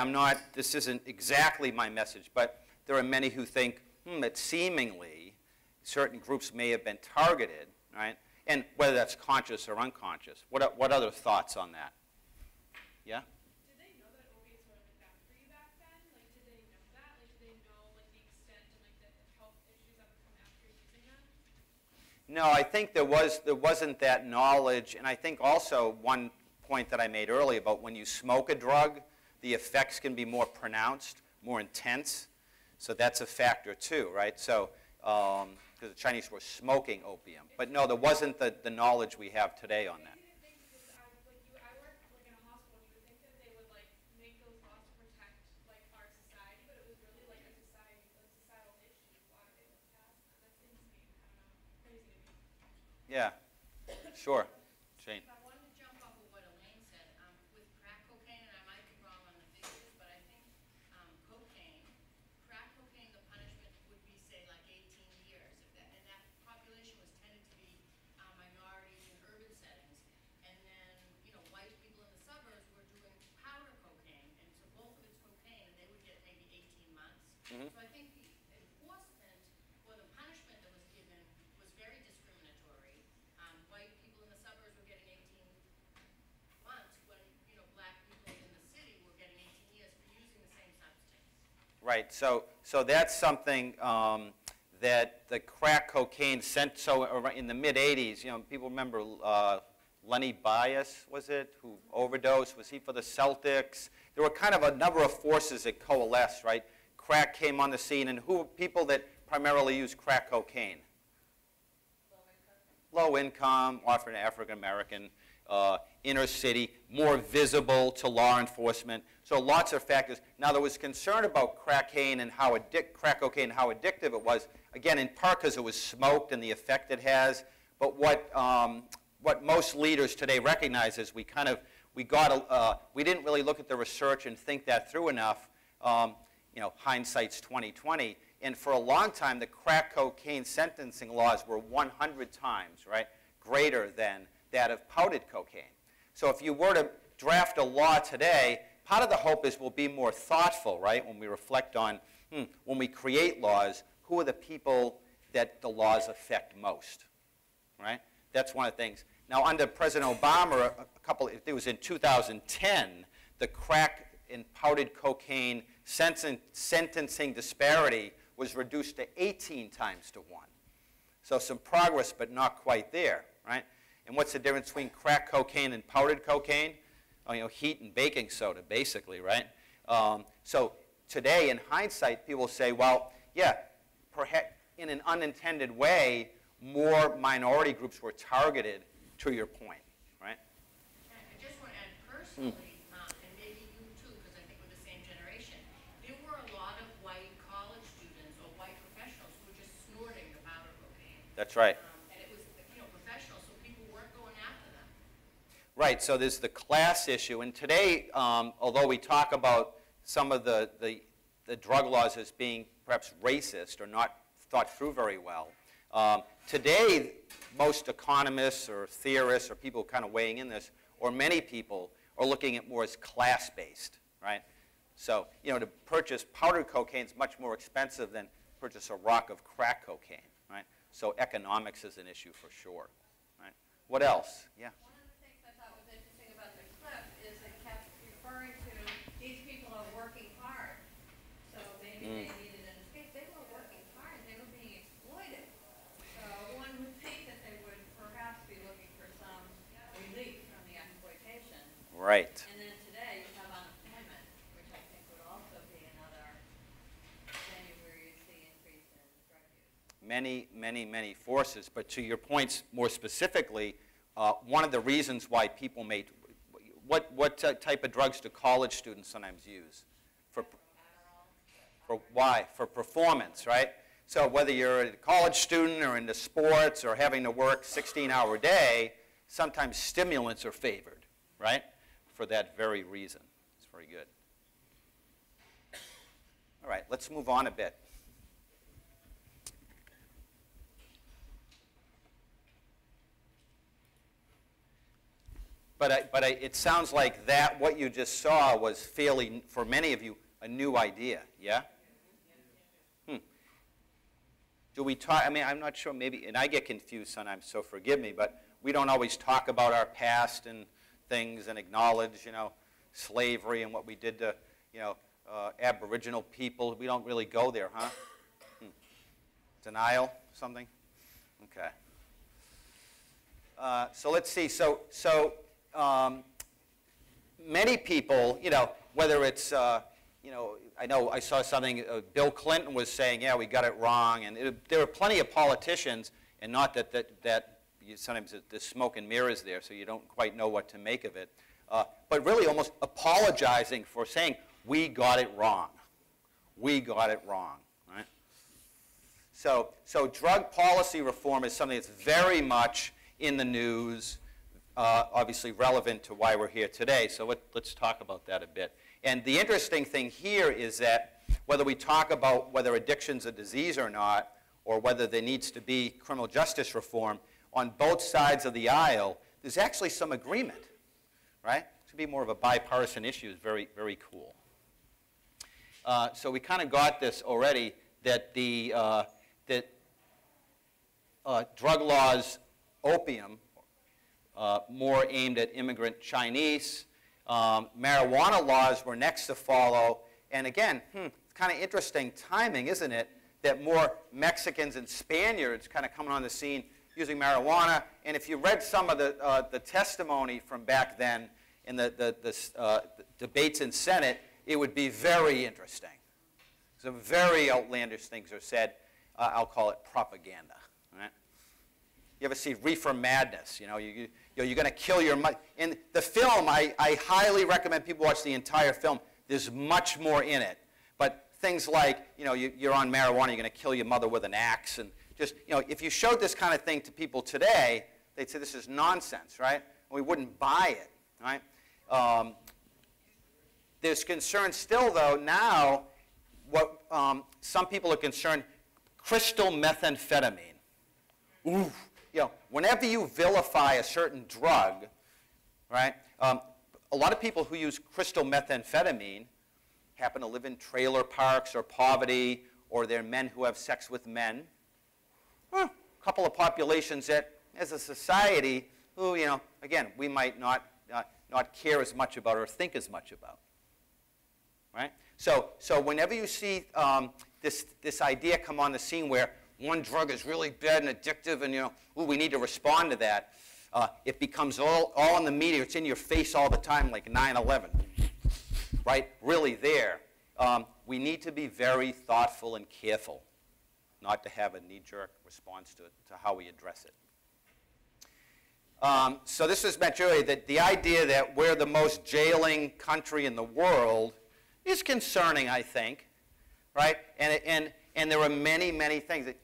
this isn't exactly my message, but there are many who think that seemingly certain groups may have been targeted, right? And whether that's conscious or unconscious. What other thoughts on that? Yeah? Did they know that opiates were like that for you back then? Like, did they know that? Like, did they know like the extent and like the health issues that would come after using them? No, I think there wasn't that knowledge, and I think also one point that I made earlier about when you smoke a drug, the effects can be more pronounced, more intense. So that's a factor too, right? So, because the Chinese were smoking opium. But no, there wasn't the knowledge we have today on that. I work like in a hospital, you would think that they would like make those laws to protect like our society, but it was really like a societal issue why they would pass that. That seems to me, I don't know, crazy to me. Yeah, sure. Jane. I wanted to jump off of what Elaine said. With crack cocaine, and I might be wrong on the figures, but I think crack cocaine, the punishment would be, say, like 18 years. And that population was tended to be minorities in urban settings. And then, white people in the suburbs were doing powder cocaine, and so both of it's cocaine, and they would get maybe 18 months. Mm-hmm. So I think the enforcement or the punishment that was given was very discriminatory. White people in the suburbs were getting 18 months when, black people in the city were getting 18 years for using the same substance. Right. So that's something that the crack cocaine sent. So in the mid '80s, people remember Lenny Bias, was it, who overdosed? Was he for the Celtics? There were kind of a number of forces that coalesced, right? Crack came on the scene, and who were people that primarily used crack cocaine? Low income, often African American, inner city, more visible to law enforcement. So lots of factors. Now there was concern about crack cocaine and how addictive it was. Again, in part because it was smoked and the effect it has. But what most leaders today recognize is we didn't really look at the research and think that through enough. Hindsight's 20/20. And for a long time, the crack cocaine sentencing laws were 100 times, right, greater than that of powdered cocaine. So if you were to draft a law today, part of the hope is we'll be more thoughtful, right, when we reflect on, when we create laws, who are the people that the laws affect most, right? That's one of the things. Now, under President Obama, it was in 2010, the crack and powdered cocaine sentencing disparity was reduced to 18 times to 1. So some progress, but not quite there, right? And what's the difference between crack cocaine and powdered cocaine? Heat and baking soda, basically, right? So today, in hindsight, people say, well, yeah, perhaps in an unintended way, more minority groups were targeted, to your point, right? I just want to add personally, and maybe you too, because I think we're the same generation, there were a lot of white college students or white professionals who were just snorting the powder cocaine. That's right. And it was, professional, so people weren't going after them. Right, so there's the class issue. And today, although we talk about some of the drug laws as being perhaps racist or not thought through very well, today most economists or theorists or people kind of weighing in this, or many people, are looking at more as class-based, right? So, you know, to purchase powdered cocaine is much more expensive than purchase a rock of crack cocaine, right? So economics is an issue for sure, right? What else? Yeah. One of the things I thought was interesting about the clip is it kept referring to these people are working hard. So maybe they needed an escape. They were working hard. They were being exploited. So one would think that they would perhaps be looking for some relief from the exploitation. Right. And then today you have unemployment, which I think would also be another venue where you see increase in drug use. Many forces. But to your points more specifically, one of the reasons why people may, what type of drugs do college students sometimes use? For why? For performance, right? So whether you're a college student or into sports or having to work 16-hour day, sometimes stimulants are favored, right? For that very reason. It's very good. All right, let's move on a bit. But it sounds like that, what you just saw, was fairly, for many of you, a new idea, yeah? Do we talk, I mean, I'm not sure, maybe, and I get confused sometimes, so forgive me, but we don't always talk about our past and things and acknowledge, you know, slavery and what we did to, you know, Aboriginal people. We don't really go there, huh? Denial, something? Okay. So let's see. So many people, you know, whether it's, you know I saw something, Bill Clinton was saying, yeah, we got it wrong. And there were plenty of politicians, and not that sometimes there's smoke and mirrors there, so you don't quite know what to make of it. But really almost apologizing for saying, we got it wrong. We got it wrong, right? So drug policy reform is something that's very much in the news, obviously relevant to why we're here today. So let's talk about that a bit. And the interesting thing here is that whether we talk about whether addiction's a disease or not, or whether there needs to be criminal justice reform, on both sides of the aisle, there's actually some agreement, right? It should be more of a bipartisan issue. It's very, very cool. So we kind of got this already, that the drug laws, opium, more aimed at immigrant Chinese. Marijuana laws were next to follow. And again, it's kind of interesting timing, isn't it, that more Mexicans and Spaniards kind of coming on the scene using marijuana. And if you read some of the testimony from back then in the debates in Senate, it would be very interesting. Some very outlandish things are said. I'll call it propaganda. Right? You ever see Reefer Madness? You know, you're going to kill your mother. In the film, I highly recommend people watch the entire film. There's much more in it. But things like, you know, you're on marijuana, you're going to kill your mother with an axe. And just, you know, if you showed this kind of thing to people today, they'd say this is nonsense, right? And we wouldn't buy it, right? There's concern still, though, now, what some people are concerned, crystal methamphetamine. Ooh. You know, whenever you vilify a certain drug, right, a lot of people who use crystal methamphetamine happen to live in trailer parks or poverty, or they're men who have sex with men. A couple of populations that, as a society, who, you know, again, we might not care as much about or think as much about. Right? So whenever you see this idea come on the scene where one drug is really bad and addictive, and, you know, ooh, we need to respond to that, it becomes all in the media. It's in your face all the time, like 9/11, right? Really there. We need to be very thoughtful and careful not to have a knee-jerk response to how we address it. So this was mentioned earlier, that the idea that we're the most jailing country in the world is concerning, I think, right? And there are many, many things that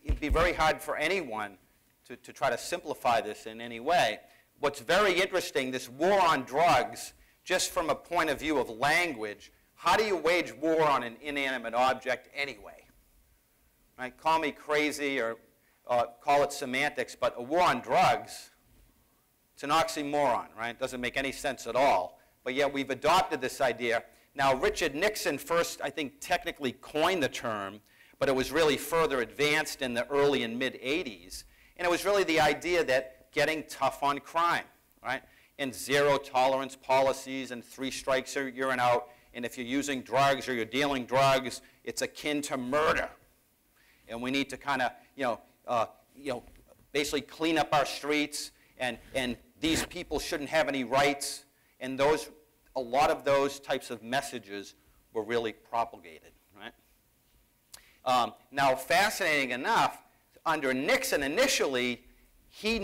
it'd be very hard for anyone to try to simplify this in any way. what's very interesting, this war on drugs, just from a point of view of language, how do you wage war on an inanimate object anyway? Right? Call me crazy or call it semantics, but a war on drugs, it's an oxymoron, right? It doesn't make any sense at all. But yet we've adopted this idea. Now, Richard Nixon first, I think, technically coined the term, but it was really further advanced in the early and mid-'80s. And it was really the idea that getting tough on crime, right? And zero-tolerance policies and 3 strikes or you're out. And if you're using drugs or you're dealing drugs, it's akin to murder. And we need to kind of, basically clean up our streets. And these people shouldn't have any rights. And a lot of those types of messages were really propagated, right? Now, fascinating enough, under Nixon initially, he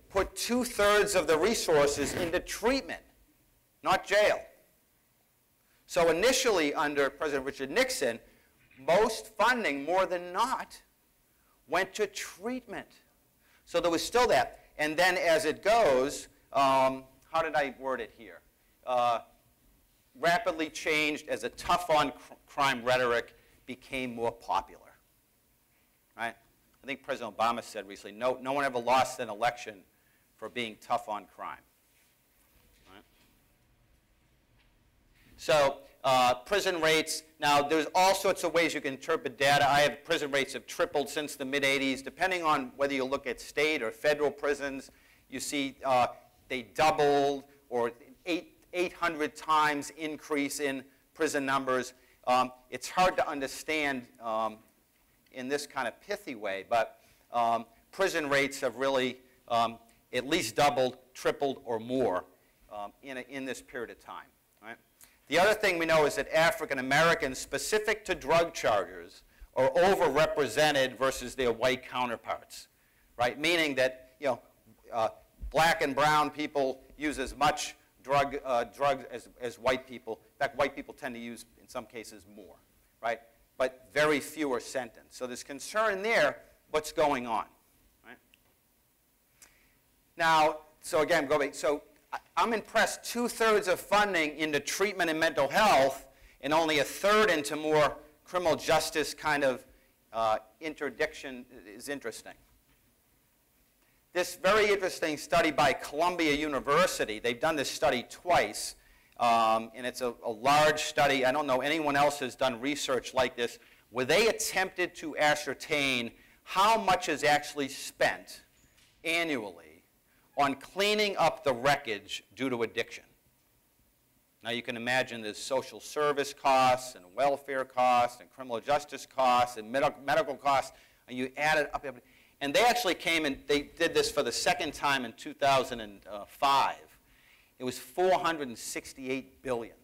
put 2/3 of the resources into treatment, not jail. So initially, under President Richard Nixon, most funding, more than not, went to treatment. So there was still that. And then as it goes, how did I word it here? Rapidly changed as a tough-on-crime rhetoric became more popular, right? I think President Obama said recently, no one ever lost an election for being tough on crime. Right? So prison rates, now there's all sorts of ways you can interpret data. Prison rates have tripled since the mid-'80s. Depending on whether you look at state or federal prisons, you see they doubled or 800 times increase in prison numbers. It's hard to understand in this kind of pithy way, but prison rates have really at least doubled, tripled, or more in this period of time. Right? The other thing we know is that African Americans, specific to drug charges, are overrepresented versus their white counterparts. Right? Meaning that black and brown people use as much drugs as white people. In fact, white people tend to use, in some cases, more. Right? But very few are sentenced. So there's concern there, what's going on. Right? Now, so again, go back. So I'm impressed, 2/3 of funding into treatment and mental health, and only 1/3 into more criminal justice kind of interdiction is interesting. This very interesting study by Columbia University, they've done this study twice, and it's a large study. I don't know anyone else has done research like this, where they attempted to ascertain how much is actually spent annually on cleaning up the wreckage due to addiction. Now you can imagine there's social service costs and welfare costs and criminal justice costs and medical costs, and you add it up. And they actually came and they did this for the second time in 2005. It was $468 billion.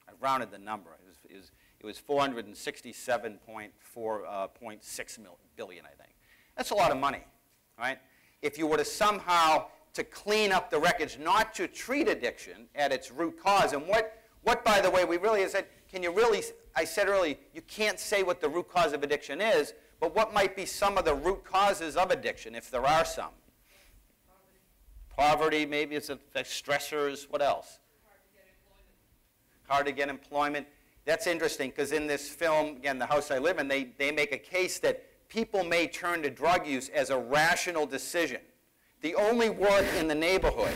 I rounded the number. It was 467.6 billion, I think. That's a lot of money, right? If you were to somehow to clean up the wreckage, not to treat addiction at its root cause, and what by the way, we really said, I said earlier, you can't say what the root cause of addiction is, but what might be some of the root causes of addiction, if there are some? Poverty, maybe it's stressors. What else? Hard to get employment. That's interesting, because in this film, again, The House I Live In, they make a case that people may turn to drug use as a rational decision. The only work in the neighborhood,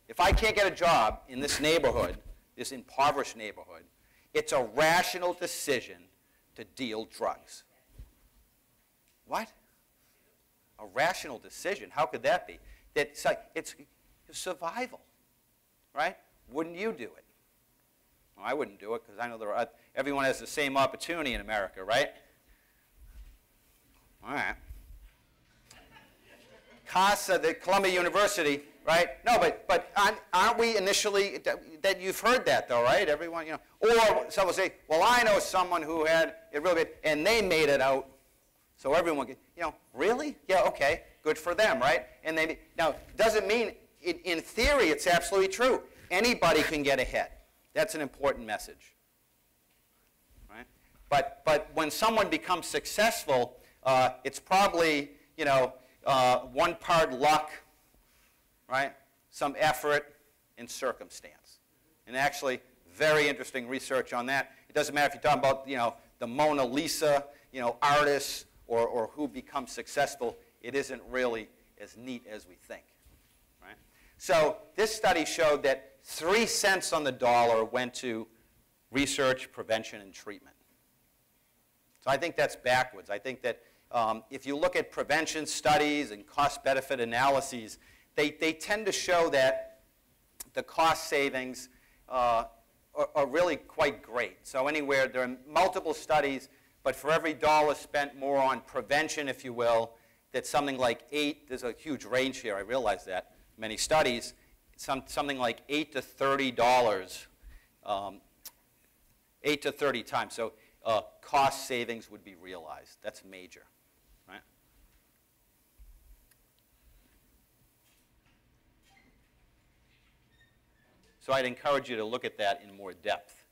if I can't get a job in this neighborhood, this impoverished neighborhood, it's a rational decision to deal drugs. What? A rational decision? How could that be? It's survival, right? Wouldn't you do it? Well, I wouldn't do it because I know everyone has the same opportunity in America, right? All right. CASA, the Columbia University, right? No, but aren't we initially, that you've heard that though, right? Everyone, or someone will say, well, I know someone who had it really bad, and they made it out. So everyone can, really? Yeah, okay, good for them, right? And now, doesn't mean, in theory, it's absolutely true. Anybody can get ahead. That's an important message, right? But when someone becomes successful, it's probably, 1 part luck, right? Some effort and circumstance. And actually, very interesting research on that. It doesn't matter if you're talking about, the Mona Lisa, artists or who becomes successful. It isn't really as neat as we think, right? So this study showed that 3 cents on the dollar went to research, prevention, and treatment. So I think that's backwards. I think that if you look at prevention studies and cost-benefit analyses, they tend to show that the cost savings are really quite great. So there are multiple studies, but for every dollar spent more on prevention, if you will, that's something like there's a huge range here, I realize that, many studies, something like $8 to $30, 8 to 30 times. So cost savings would be realized. That's major, right? So I'd encourage you to look at that in more depth,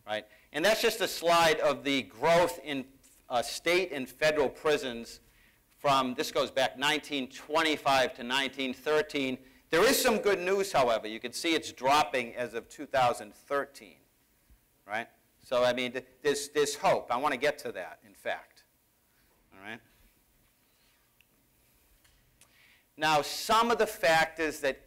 right? And that's just a slide of the growth in state and federal prisons this goes back 1925 to 1913. There is some good news, however. You can see it's dropping as of 2013, right? So, I mean, there's hope. I want to get to that, in fact, all right? Now, some of the factors that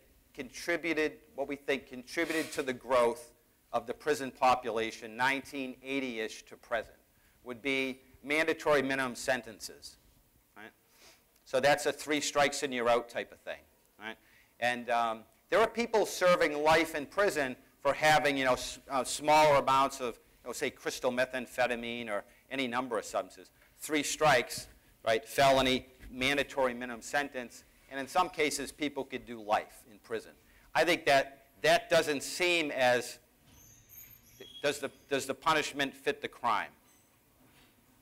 what we think contributed to the growth of the prison population, 1980-ish to present, would be mandatory minimum sentences, right? So that's a 3 strikes and you're out type of thing, right? And there are people serving life in prison for having, smaller amounts of, say, crystal methamphetamine or any number of substances. 3 strikes, right? Felony, mandatory minimum sentence, and in some cases, people could do life in prison. I think that doesn't seem as, does the punishment fit the crime?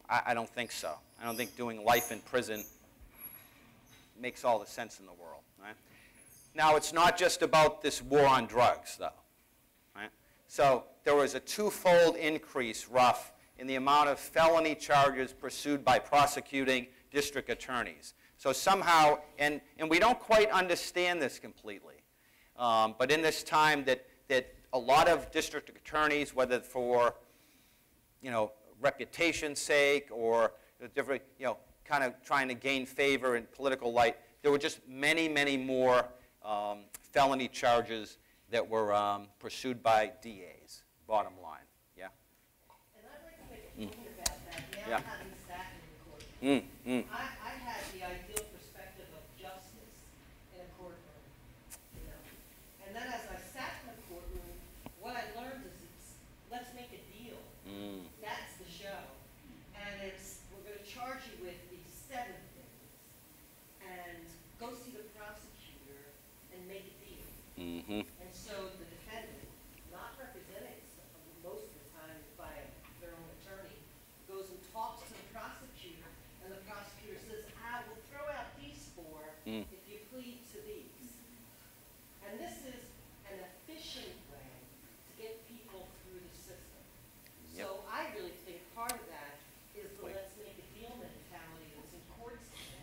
I don't think so. I don't think doing life in prison makes all the sense in the world, right? Now, it's not just about this war on drugs, though, right? So there was a 2-fold increase, in the amount of felony charges pursued by prosecuting district attorneys. So somehow, and we don't quite understand this completely, but in this time that a lot of district attorneys, whether for, reputation's sake or different, kind of trying to gain favor in political light, there were just many, many more felony charges that were pursued by DAs, bottom line. Yeah? And I'd like to make a point about that. Now, Yeah. having sat in the courtroom, I had the ideal perspective of justice in a courtroom, And then as I sat in the courtroom, what I learned is let's make a deal. That's the show. And we're going to charge you with these 7 things. And go see the prosecutor and make a deal. And so the defendant, not represented most of the time by their own attorney, goes and talks to the prosecutor, and the prosecutor says, we'll throw out these 4 if you plead to these. And this is an efficient way to get people through the system. So I really think part of that is the let's make a deal mentality that's in courts today.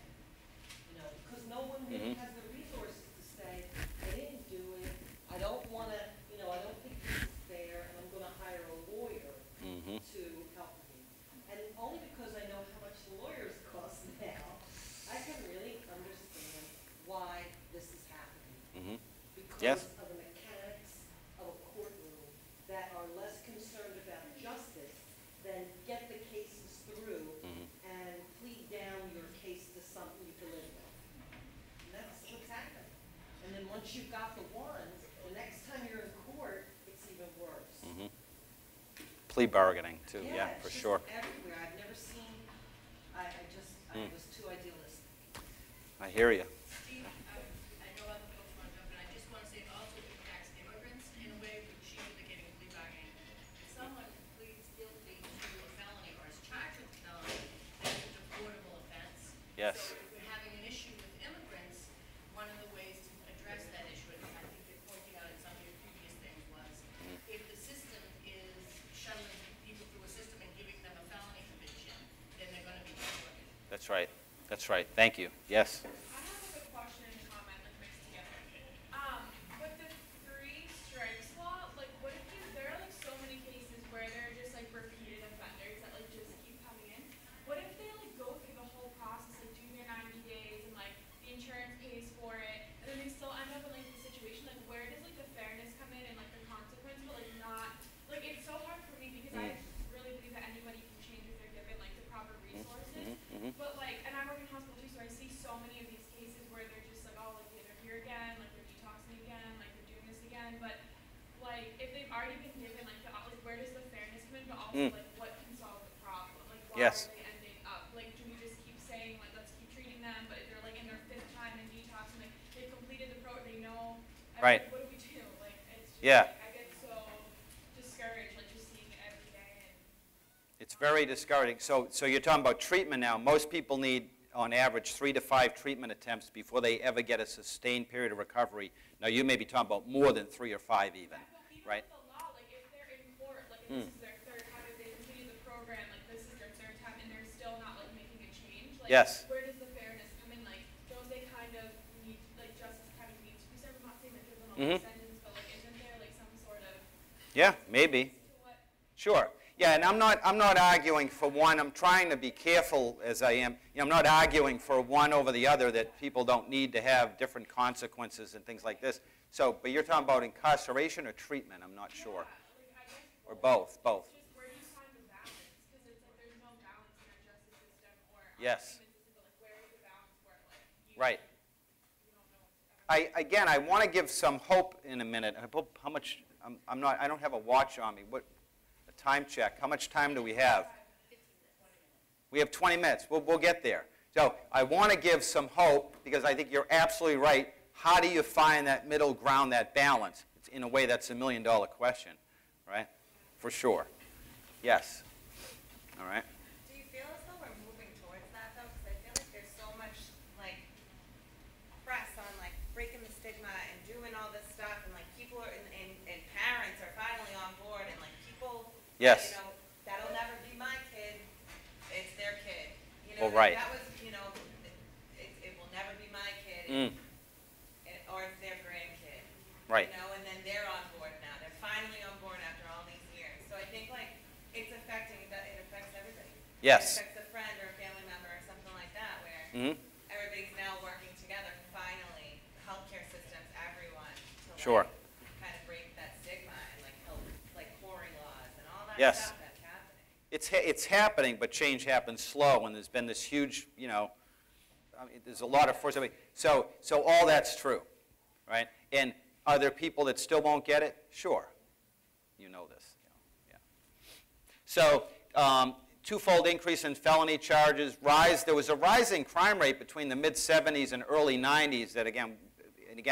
Because no one really has the resources to say, I didn't do it, I don't want to, I don't think this is fair, and I'm going to hire a lawyer to help me. And only because I know how much the lawyers cost now, I can really understand why this is happening. Because of the mechanics of a courtroom that are less concerned about justice than get the cases through and plead down your case to something you can live with. And that's what's happening. And then once you've got the one, the next time you're in court, it's even worse. Plea bargaining, too, yeah, it's for just sure. everywhere. I've never seen, I was too idealistic. I hear you. Steve, I know other folks want to jump in. I just want to say it also impacts immigrants in a way which you indicated in plea bargaining. If someone pleads guilty to a felony or is charged with a felony, that's a deportable offense. Yes. So if we're having an issue with immigrants, one of the ways to address that issue, and I think you're pointing out in some of your previous things, was if the system is shuttling people through a system and giving them a felony conviction, then they're going to be deported. That's right. That's right. Thank you. Yes. I have a quick question and comment that mixed together. also like what can solve the problem? Like why Yes. are they ending up? Like do we just keep saying like let's keep treating them, but if they're like in their 5th time in detox and like they've completed the program, they know. Right. What do we do? Like it's just Yeah. like, I get so discouraged like just seeing it every day. And It's very discouraging. So you're talking about treatment now. Most people need, on average, 3 to 5 treatment attempts before they ever get a sustained period of recovery. Now, you may be talking about more than 3 or 5 even, even right? with the law, like if they're in court, like if this is their 3rd time, if they completed the program, like this is their 3rd time, and they're still not like making a change, like Yes. where does the fairness come in? Like don't they kind of need, like justice kind of needs to be served? I'm not saying that give them a life sentence, but like isn't there like some sort of Yeah, maybe. to what? Sure. Yeah, and I'm not arguing for one. I'm trying to be careful as I am. You know, I'm not arguing for one over the other, that people don't need to have different consequences and things like this. So, but you're talking about incarceration or treatment? I'm not sure. Like I guess Or both, both. just where do you find the balance? Because it's like there's no balance in our justice system or our Yes. payment system, but like where is the balance where like you Right. you don't know what's ever Again, I want to give some hope in a minute. I hope how much, I don't have a watch on me. What, a time check. How much time do we have? We have 20 minutes. We'll get there. So I want to give some hope because I think you're absolutely right. How do you find that middle ground, that balance? It's, in a way, that's a $1 million question, right? For sure. Yes. All right. Do you feel as though we're moving towards that though? Because I feel like there's so much like press on like breaking the stigma and doing all this stuff, and like people are and parents are finally on board, and like people, Yes. you know, that'll never be my kid, it's their kid. You Well, know, right. that was, you know, it will never be my kid, or it's their grandkid. Right. You know, and then they're on board now. They're finally on board after all these years. So I think like it's affecting, it affects everybody. Yes. It affects a friend or a family member or something like that, where everybody's now working together finally, healthcare systems, everyone, to Sure. like, kind of break that stigma and like help, like pouring laws and all that Yes. stuff that's happening. It's happening, but change happens slow, and there's been this huge, you know, I mean, there's a lot of force. So all that's true, right? And are there people that still won't get it? Sure. You know this. Yeah. So twofold increase in felony charges, there was a rising crime rate between the mid-'70s and early '90s that, again,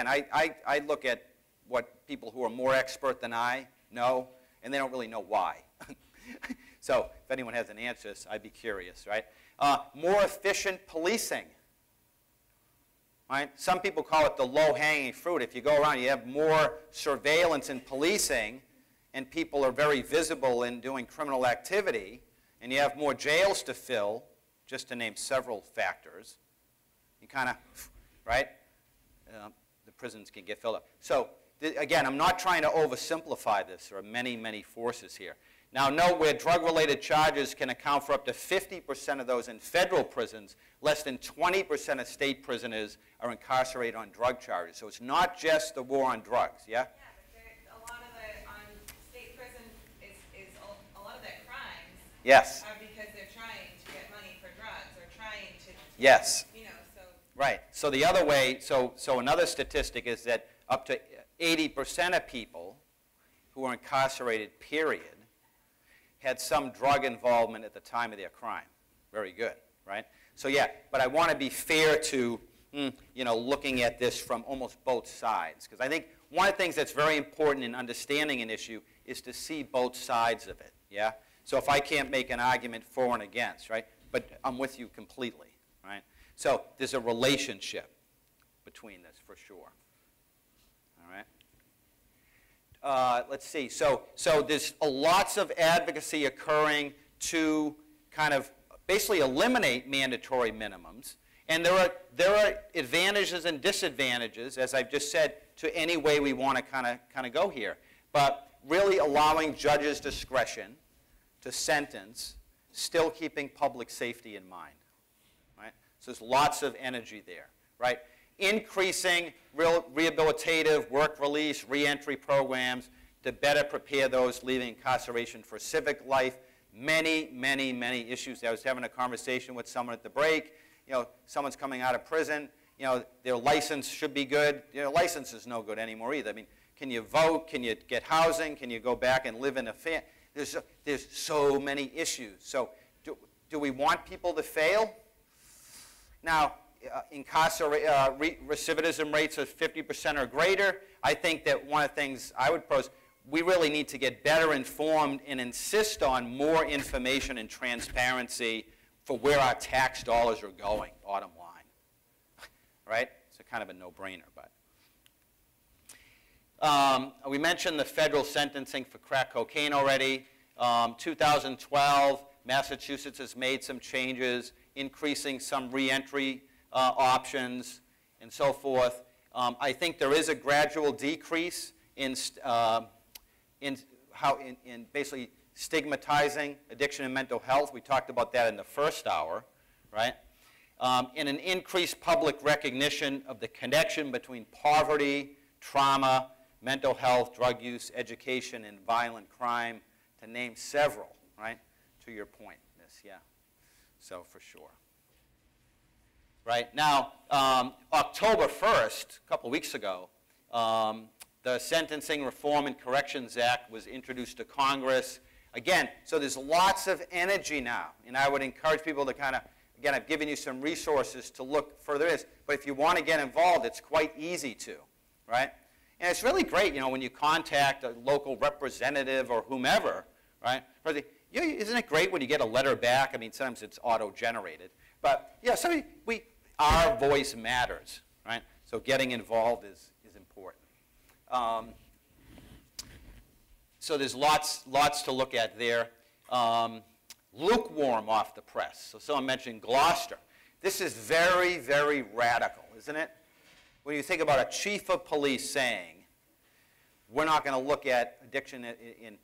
I look at what people who are more expert than I know, and they don't really know why. So if anyone has an answer, I'd be curious, right? More efficient policing. Right? Some people call it the low-hanging fruit. If you go around, you have more surveillance and policing, and people are very visible in doing criminal activity, and you have more jails to fill, just to name several factors. You kind of, right? The prisons can get filled up. So, again, I'm not trying to oversimplify this. There are many, many forces here. Now, note where drug-related charges can account for up to 50% of those in federal prisons, less than 20% of state prisoners are incarcerated on drug charges. So it's not just the war on drugs, yeah? Yeah, but a lot of the state prison is a lot of their crimes Yes. are because they're trying to get money for drugs or trying to, Yes. you know, so. Right. So the other way, so another statistic is that up to 80% of people who are incarcerated, period, had some drug involvement at the time of their crime. Very good, right? So yeah, but I want to be fair to, you know, looking at this from almost both sides. Because I think one of the things that's very important in understanding an issue is to see both sides of it, yeah? So if I can't make an argument for and against, right? But I'm with you completely, right? So there's a relationship between this for sure. All right? Let's see. So there's lots of advocacy occurring to kind of basically eliminate mandatory minimums. And there are advantages and disadvantages, as I've just said, to any way we want to kind of go here. But really allowing judges' discretion to sentence, still keeping public safety in mind. Right? So there's lots of energy there. Right? Increasing rehabilitative, work release, reentry programs to better prepare those leaving incarceration for civic life. Many, many, many issues. I was having a conversation with someone at the break. You know, someone's coming out of prison. You know, their license should be good. Their license is no good anymore either. I mean, can you vote? Can you get housing? Can you go back and live in a family? There's so many issues. So do we want people to fail? Now, recidivism rates of 50% or greater, I think that one of the things I would pose, we really need to get better informed and insist on more information and transparency for where our tax dollars are going, bottom line. Right? It's a kind of a no-brainer, but. We mentioned the federal sentencing for crack cocaine already. 2012, Massachusetts has made some changes, increasing some reentry options and so forth. I think there is a gradual decrease in basically stigmatizing addiction and mental health. We talked about that in the first hour, right? And an increased public recognition of the connection between poverty, trauma, mental health, drug use, education, and violent crime, to name several, right? To your point, Miss, yeah. So for sure. Right, now, October 1st, a couple weeks ago, the Sentencing Reform and Corrections Act was introduced to Congress. Again, so there's lots of energy now, and I would encourage people to kind of, again, I've given you some resources to look further in, but if you want to get involved, it's quite easy to, right? And it's really great, you know, when you contact a local representative or whomever, right? Isn't it great when you get a letter back? I mean, sometimes it's auto-generated. But, yeah, our voice matters, right? So getting involved is important. So there's lots to look at there. Lukewarm off the press. So someone mentioned Gloucester. This is very, very radical, isn't it? When you think about a chief of police saying, we're not going to look at addiction in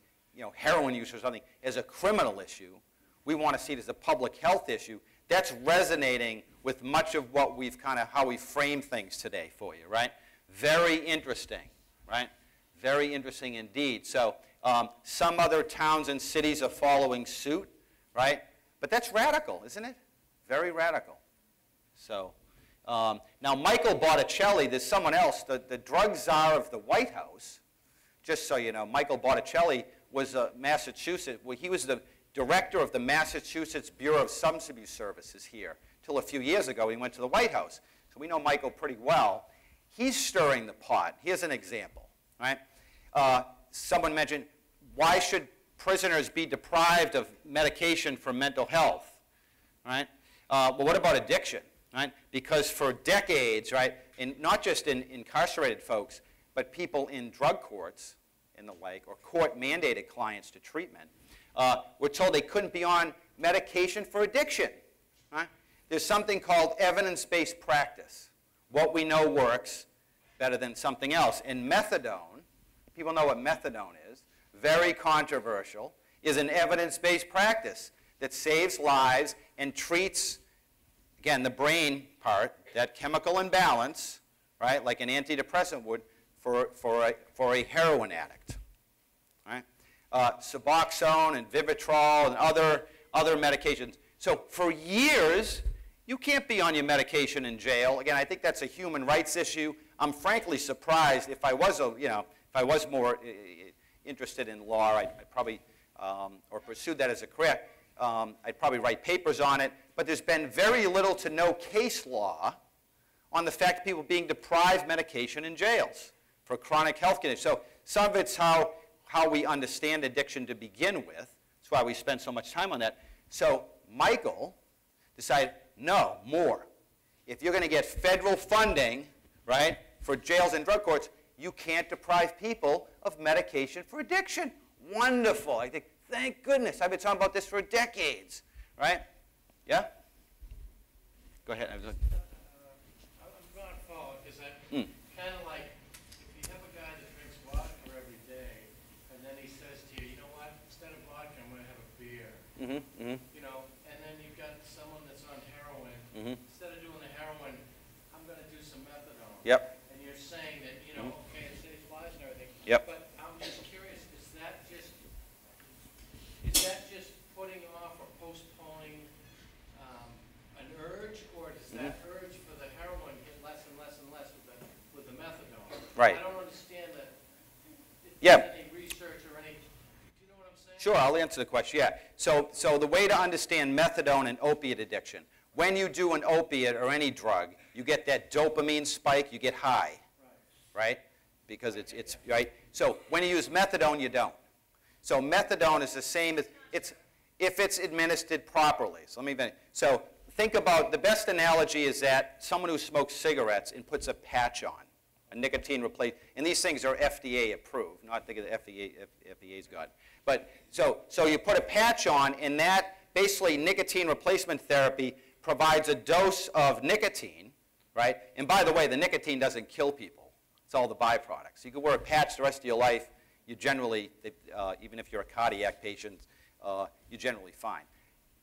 heroin use or something as a criminal issue. We want to see it as a public health issue. That's resonating with much of what we've how we frame things today for you, right? Very interesting, right? Very interesting indeed. So some other towns and cities are following suit, right? But that's radical, isn't it? Very radical. So now Michael Botticelli, there's someone else, the drug czar of the White House. Just so you know, Michael Botticelli was he was the director of the Massachusetts Bureau of Substance Abuse Services here till a few years ago. He went to the White House. So we know Michael pretty well. He's stirring the pot. Here's an example, right? Someone mentioned, why should prisoners be deprived of medication for mental health, right? Well, what about addiction, right? Because for decades, right, not just in incarcerated folks, but people in drug courts and the like, or court-mandated clients to treatment, were told they couldn't be on medication for addiction. Right? There's something called evidence-based practice. What we know works better than something else. And methadone, people know what methadone is, very controversial, is an evidence-based practice that saves lives and treats, again, the brain part, that chemical imbalance, right, like an antidepressant would, for a heroin addict, right? Suboxone and Vivitrol and other medications. So for years, you can't be on your medication in jail. Again, I think that's a human rights issue. I'm frankly surprised. If I was more interested in law, I'd probably or pursued that as a career. I'd probably write papers on it. But there's been very little to no case law on the fact of people being deprived medication in jails for chronic health conditions. So some of it's how we understand addiction to begin with. That's why we spend so much time on that. So Michael decided, no, more. If you're going to get federal funding, right, for jails and drug courts, you can't deprive people of medication for addiction. Wonderful. I think, thank goodness. I've been talking about this for decades, right? Yeah? Go ahead. I'm going to follow because I kind of like, if you have a guy that drinks vodka every day, and then he says to you, you know what, instead of vodka, I'm going to have a beer. You know, and then you've got someone that's on heroin. Instead of doing the heroin, I'm going to do some methadone. Yep. And you're saying that, you know, okay, it saves lives and everything. Yep. But I'm just curious, is that just putting off or postponing an urge, or does that urge for the heroin get less and less and less with the methadone? Right. I don't understand that. Yeah. Any research or any, do you know what I'm saying? Sure, I'll answer the question, yeah. So the way to understand methadone and opiate addiction, when you do an opiate or any drug, you get that dopamine spike, you get high, right? Because it's right? So when you use methadone, you don't. So methadone is the same as, if it's administered properly. So think about, the best analogy is that someone who smokes cigarettes and puts a patch on, a nicotine replacement, and these things are FDA approved, not the FDA's got. But so you put a patch on, and that basically nicotine replacement therapy provides a dose of nicotine, right? And by the way, the nicotine doesn't kill people. It's all the byproducts. You can wear a patch the rest of your life. You generally, even if you're a cardiac patient, you're generally fine.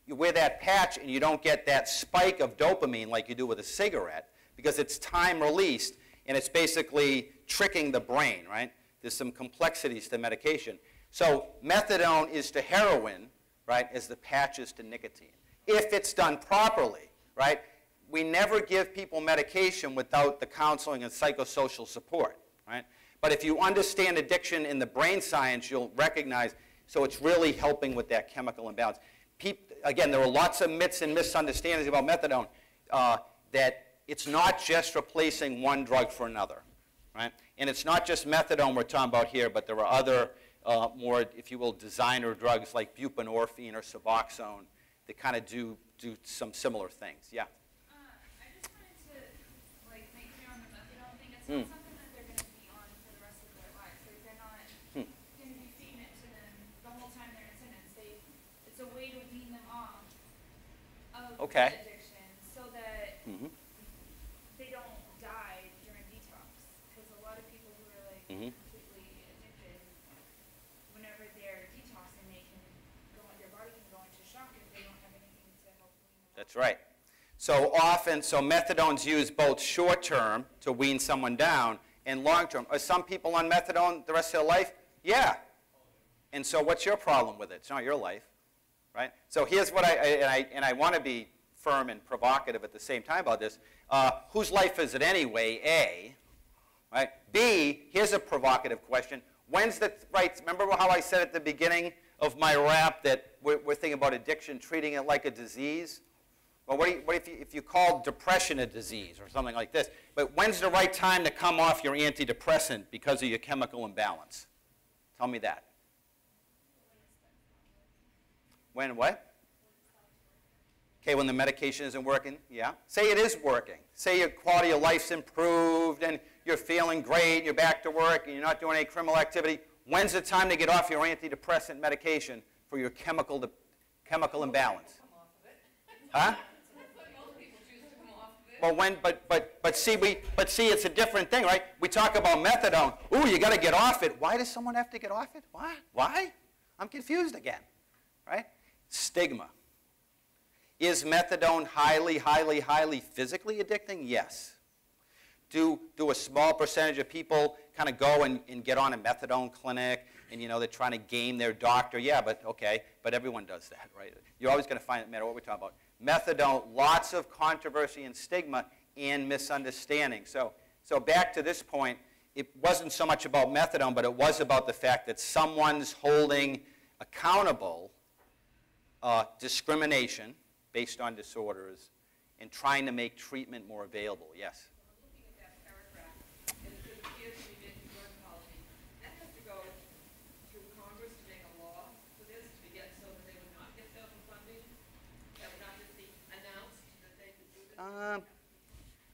You wear that patch and you don't get that spike of dopamine like you do with a cigarette because it's time released and it's basically tricking the brain, right? There's some complexities to medication. So methadone is to heroin, right, as the patch is to nicotine. If it's done properly, right? We never give people medication without the counseling and psychosocial support, right? But if you understand addiction in the brain science, you'll recognize, so it's really helping with that chemical imbalance. Again, there are lots of myths and misunderstandings about methadone, that it's not just replacing one drug for another, right? And it's not just methadone we're talking about here, but there are other more, if you will, designer drugs like buprenorphine or Suboxone that kind of do some similar things. Yeah? I just wanted to make clear on the methadone thing. It's not something that they're going to be on for the rest of their lives. Like they're not going to be feeding it to them the whole time they're in sentence. It's a way to wean them off of addiction so that they don't die during detox. Because a lot of people who are like completely addicted, whenever they're detoxing, their body can go into shock if they don't have anything to help wean them off. That's right. So methadone's used both short-term to wean someone down and long-term. Are some people on methadone the rest of their life? Yeah. And so what's your problem with it? It's not your life, right? So here's what I want to be firm and provocative at the same time about this. Whose life is it anyway, A? Right? B, here's a provocative question. When's the, right, remember how I said at the beginning of my rap that we're thinking about addiction, treating it like a disease? Well, what if you call depression a disease or something like this? But when's the right time to come off your antidepressant because of your chemical imbalance? Tell me that. When what? Okay, when the medication isn't working, yeah. Say it is working. Say your quality of life's improved and you're feeling great, you're back to work, and you're not doing any criminal activity. When's the time to get off your antidepressant medication for your chemical imbalance? Huh? Well, but see, it's a different thing, right? We talk about methadone. Ooh, you got to get off it. Why does someone have to get off it? Why? Why? I'm confused again, right? Stigma. Is methadone highly, highly, highly physically addicting? Yes. Do a small percentage of people kind of go and get on a methadone clinic and, they're trying to game their doctor? Yeah, but okay, but everyone does that, right? You're always going to find, no matter what we're talking about. Methadone, lots of controversy and stigma and misunderstanding. So back to this point, it wasn't so much about methadone, but it was about the fact that someone's holding accountable discrimination based on disorders and trying to make treatment more available. Yes? Looking at that paragraph, and it appears to be making drug policy, that has to go through Congress to make a law for this, to get so that they would not get federal funding? That would not just be announced that they could do this?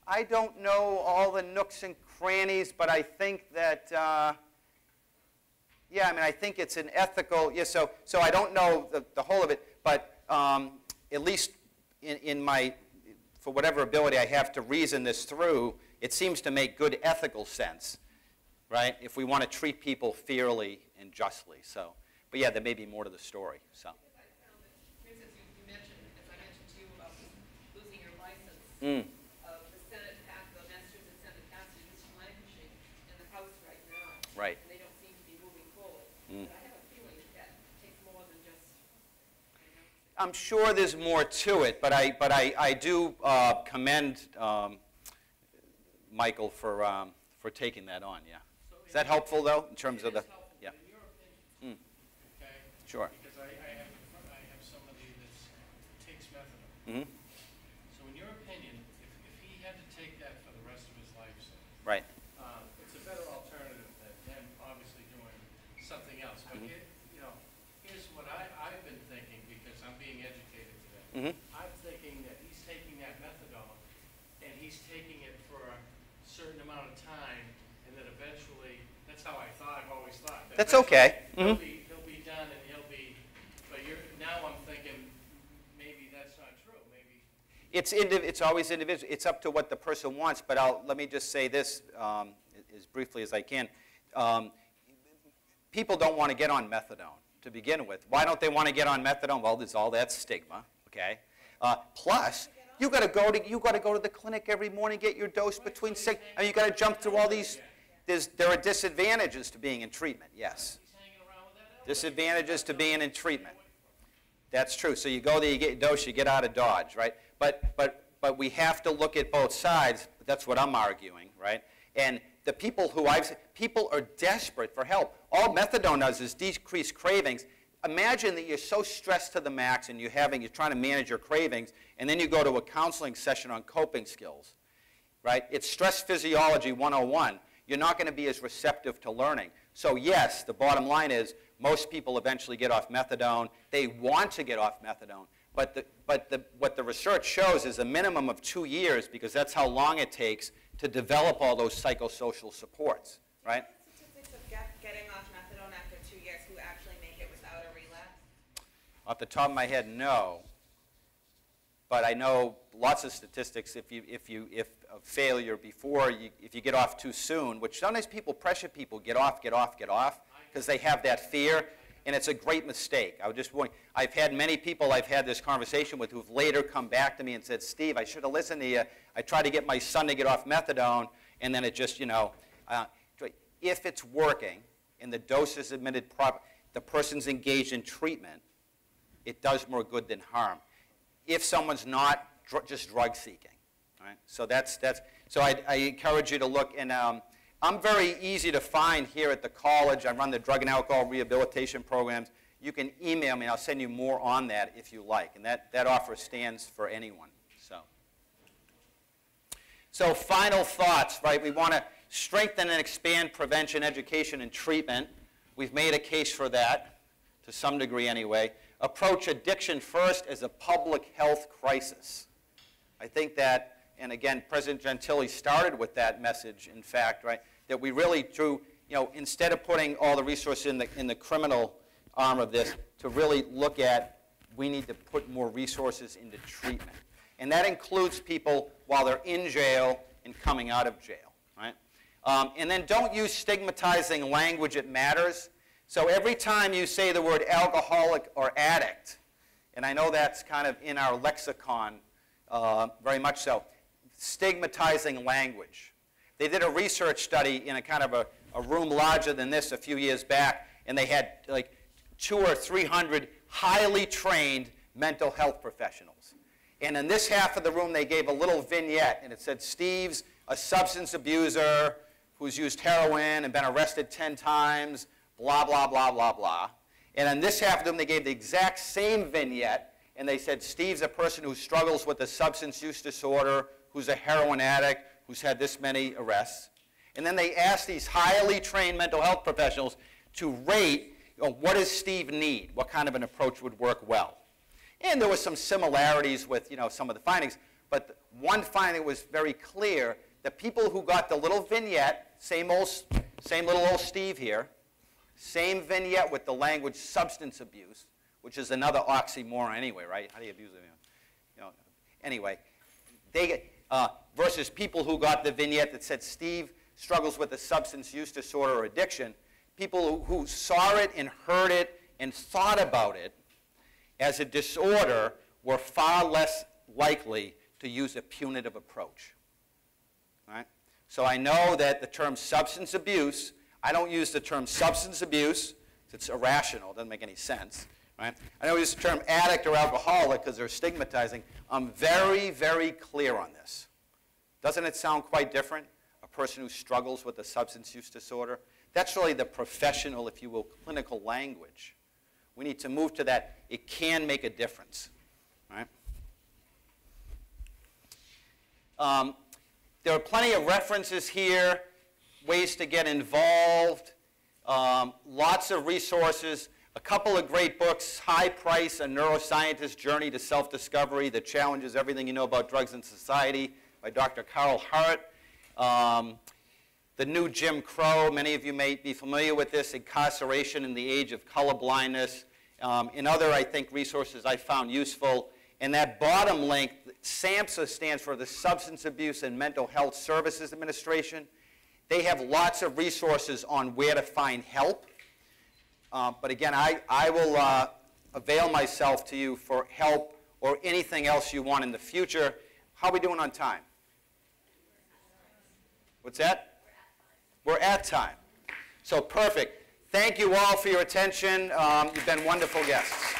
I don't know all the nooks and crannies, but I think that, I think it's an ethical, so I don't know the whole of it, but at least in my, for whatever ability I have to reason this through, it seems to make good ethical sense, right? If we want to treat people fairly and justly. So, but yeah, there may be more to the story. So. I found that, for instance, you mentioned, as I mentioned to you about losing your license, the Senate passed, the Massachusetts Senate passed a use languishing in the House right now. Right. And they don't seem to be moving forward. But I have a feeling that takes more than just. I'm sure there's more to it, but I do commend Michael for taking that on. Yeah. Is that helpful though, in terms of the? Yeah. In your opinion, okay, Sure. Because I have somebody that takes methadone. Mm-hmm. So in your opinion, if he had to take that for the rest of his life, say, Right. it's a better alternative than him obviously doing something else. But Mhm. here's what I've been thinking, because I'm being educated today. Mm-hmm. I'm thinking that he's taking that methadone and he's taking it for a certain amount of time, and then eventually, that's how I've always thought. that That's okay. eventually He'll be done and but now I'm thinking maybe that's not true. Maybe. It's always individual. It's up to what the person wants. But let me just say this as briefly as I can. People don't want to get on methadone to begin with. Why don't they want to get on methadone? Well, there's all that stigma. Okay. Plus, you got to go to the clinic every morning, get your dose between 6. I mean, you got to jump through all these. There are disadvantages to being in treatment. Yes. Disadvantages to being in treatment. That's true. So you go there, you get your dose, you get out of Dodge, right? But we have to look at both sides. That's what I'm arguing, right? And the people people are desperate for help. All methadone does is decrease cravings. Imagine that you're so stressed to the max and you're trying to manage your cravings, and then you go to a counseling session on coping skills, right? It's stress physiology 101. You're not going to be as receptive to learning. So yes, the bottom line is most people eventually get off methadone. They want to get off methadone. But what the research shows is a minimum of 2 years, because that's how long it takes to develop all those psychosocial supports, right? Statistics of getting off methadone after 2 years who actually make it without a relapse? Off the top of my head, no. But I know lots of statistics. If a failure before, if you get off too soon, which sometimes pressure people get off, because they have that fear, and it's a great mistake. I've had many people I've had this conversation with who've later come back to me and said, Steve, I should have listened to you. I tried to get my son to get off methadone, and then it just, if it's working and the dose is administered properly, the person's engaged in treatment, it does more good than harm. If someone's not just drug seeking, right? So so I encourage you to look, and I'm very easy to find here at the college. I run the drug and alcohol rehabilitation programs. You can email me, and I'll send you more on that if you like, and that offer stands for anyone. So final thoughts, right? We want to strengthen and expand prevention, education, and treatment. We've made a case for that, to some degree anyway. Approach addiction first as a public health crisis. I think that, and again, President Gentile started with that message, in fact, right, that we really instead of putting all the resources in the criminal arm of this, to really look at, we need to put more resources into treatment. And that includes people while they're in jail and coming out of jail, right? And then don't use stigmatizing language. It matters. So every time you say the word alcoholic or addict, and I know that's kind of in our lexicon very much so, stigmatizing language. They did a research study in a kind of a room larger than this a few years back, and they had like 200 or 300 highly trained mental health professionals. And in this half of the room, they gave a little vignette, and it said, Steve's a substance abuser who's used heroin and been arrested 10 times, blah, blah, blah, blah, blah. And in this half of them, they gave the exact same vignette, and they said, Steve's a person who struggles with a substance use disorder, who's a heroin addict, who's had this many arrests. And then they asked these highly trained mental health professionals to rate, what does Steve need? What kind of an approach would work well? And there were some similarities with, some of the findings, but one finding was very clear. The people who got the little vignette, same little old Steve here, same vignette with the language substance abuse, which is another oxymoron anyway, right? How do you abuse it? Anyway, versus people who got the vignette that said Steve struggles with a substance use disorder or addiction, people who saw it and heard it and thought about it as a disorder were far less likely to use a punitive approach. Right? So I know that the term substance abuse, I don't use the term substance abuse. It's irrational. It doesn't make any sense. Right? I don't use the term addict or alcoholic because they're stigmatizing. I'm very, very clear on this. Doesn't it sound quite different? A person who struggles with a substance use disorder? That's really the professional, if you will, clinical language. We need to move to that. It can make a difference. Right? There are plenty of references here, ways to get involved, lots of resources, a couple of great books, High Price, A Neuroscientist's Journey to Self-Discovery That Challenges Everything You Know About Drugs and Society by Dr. Carl Hart. The New Jim Crow, many of you may be familiar with this, Incarceration in the Age of Colorblindness, and other, I think, resources I found useful. And that bottom link, SAMHSA stands for the Substance Abuse and Mental Health Services Administration. They have lots of resources on where to find help. But again, I will avail myself to you for help or anything else you want in the future. How are we doing on time? What's that? We're at time. So perfect. Thank you all for your attention. You've been wonderful guests.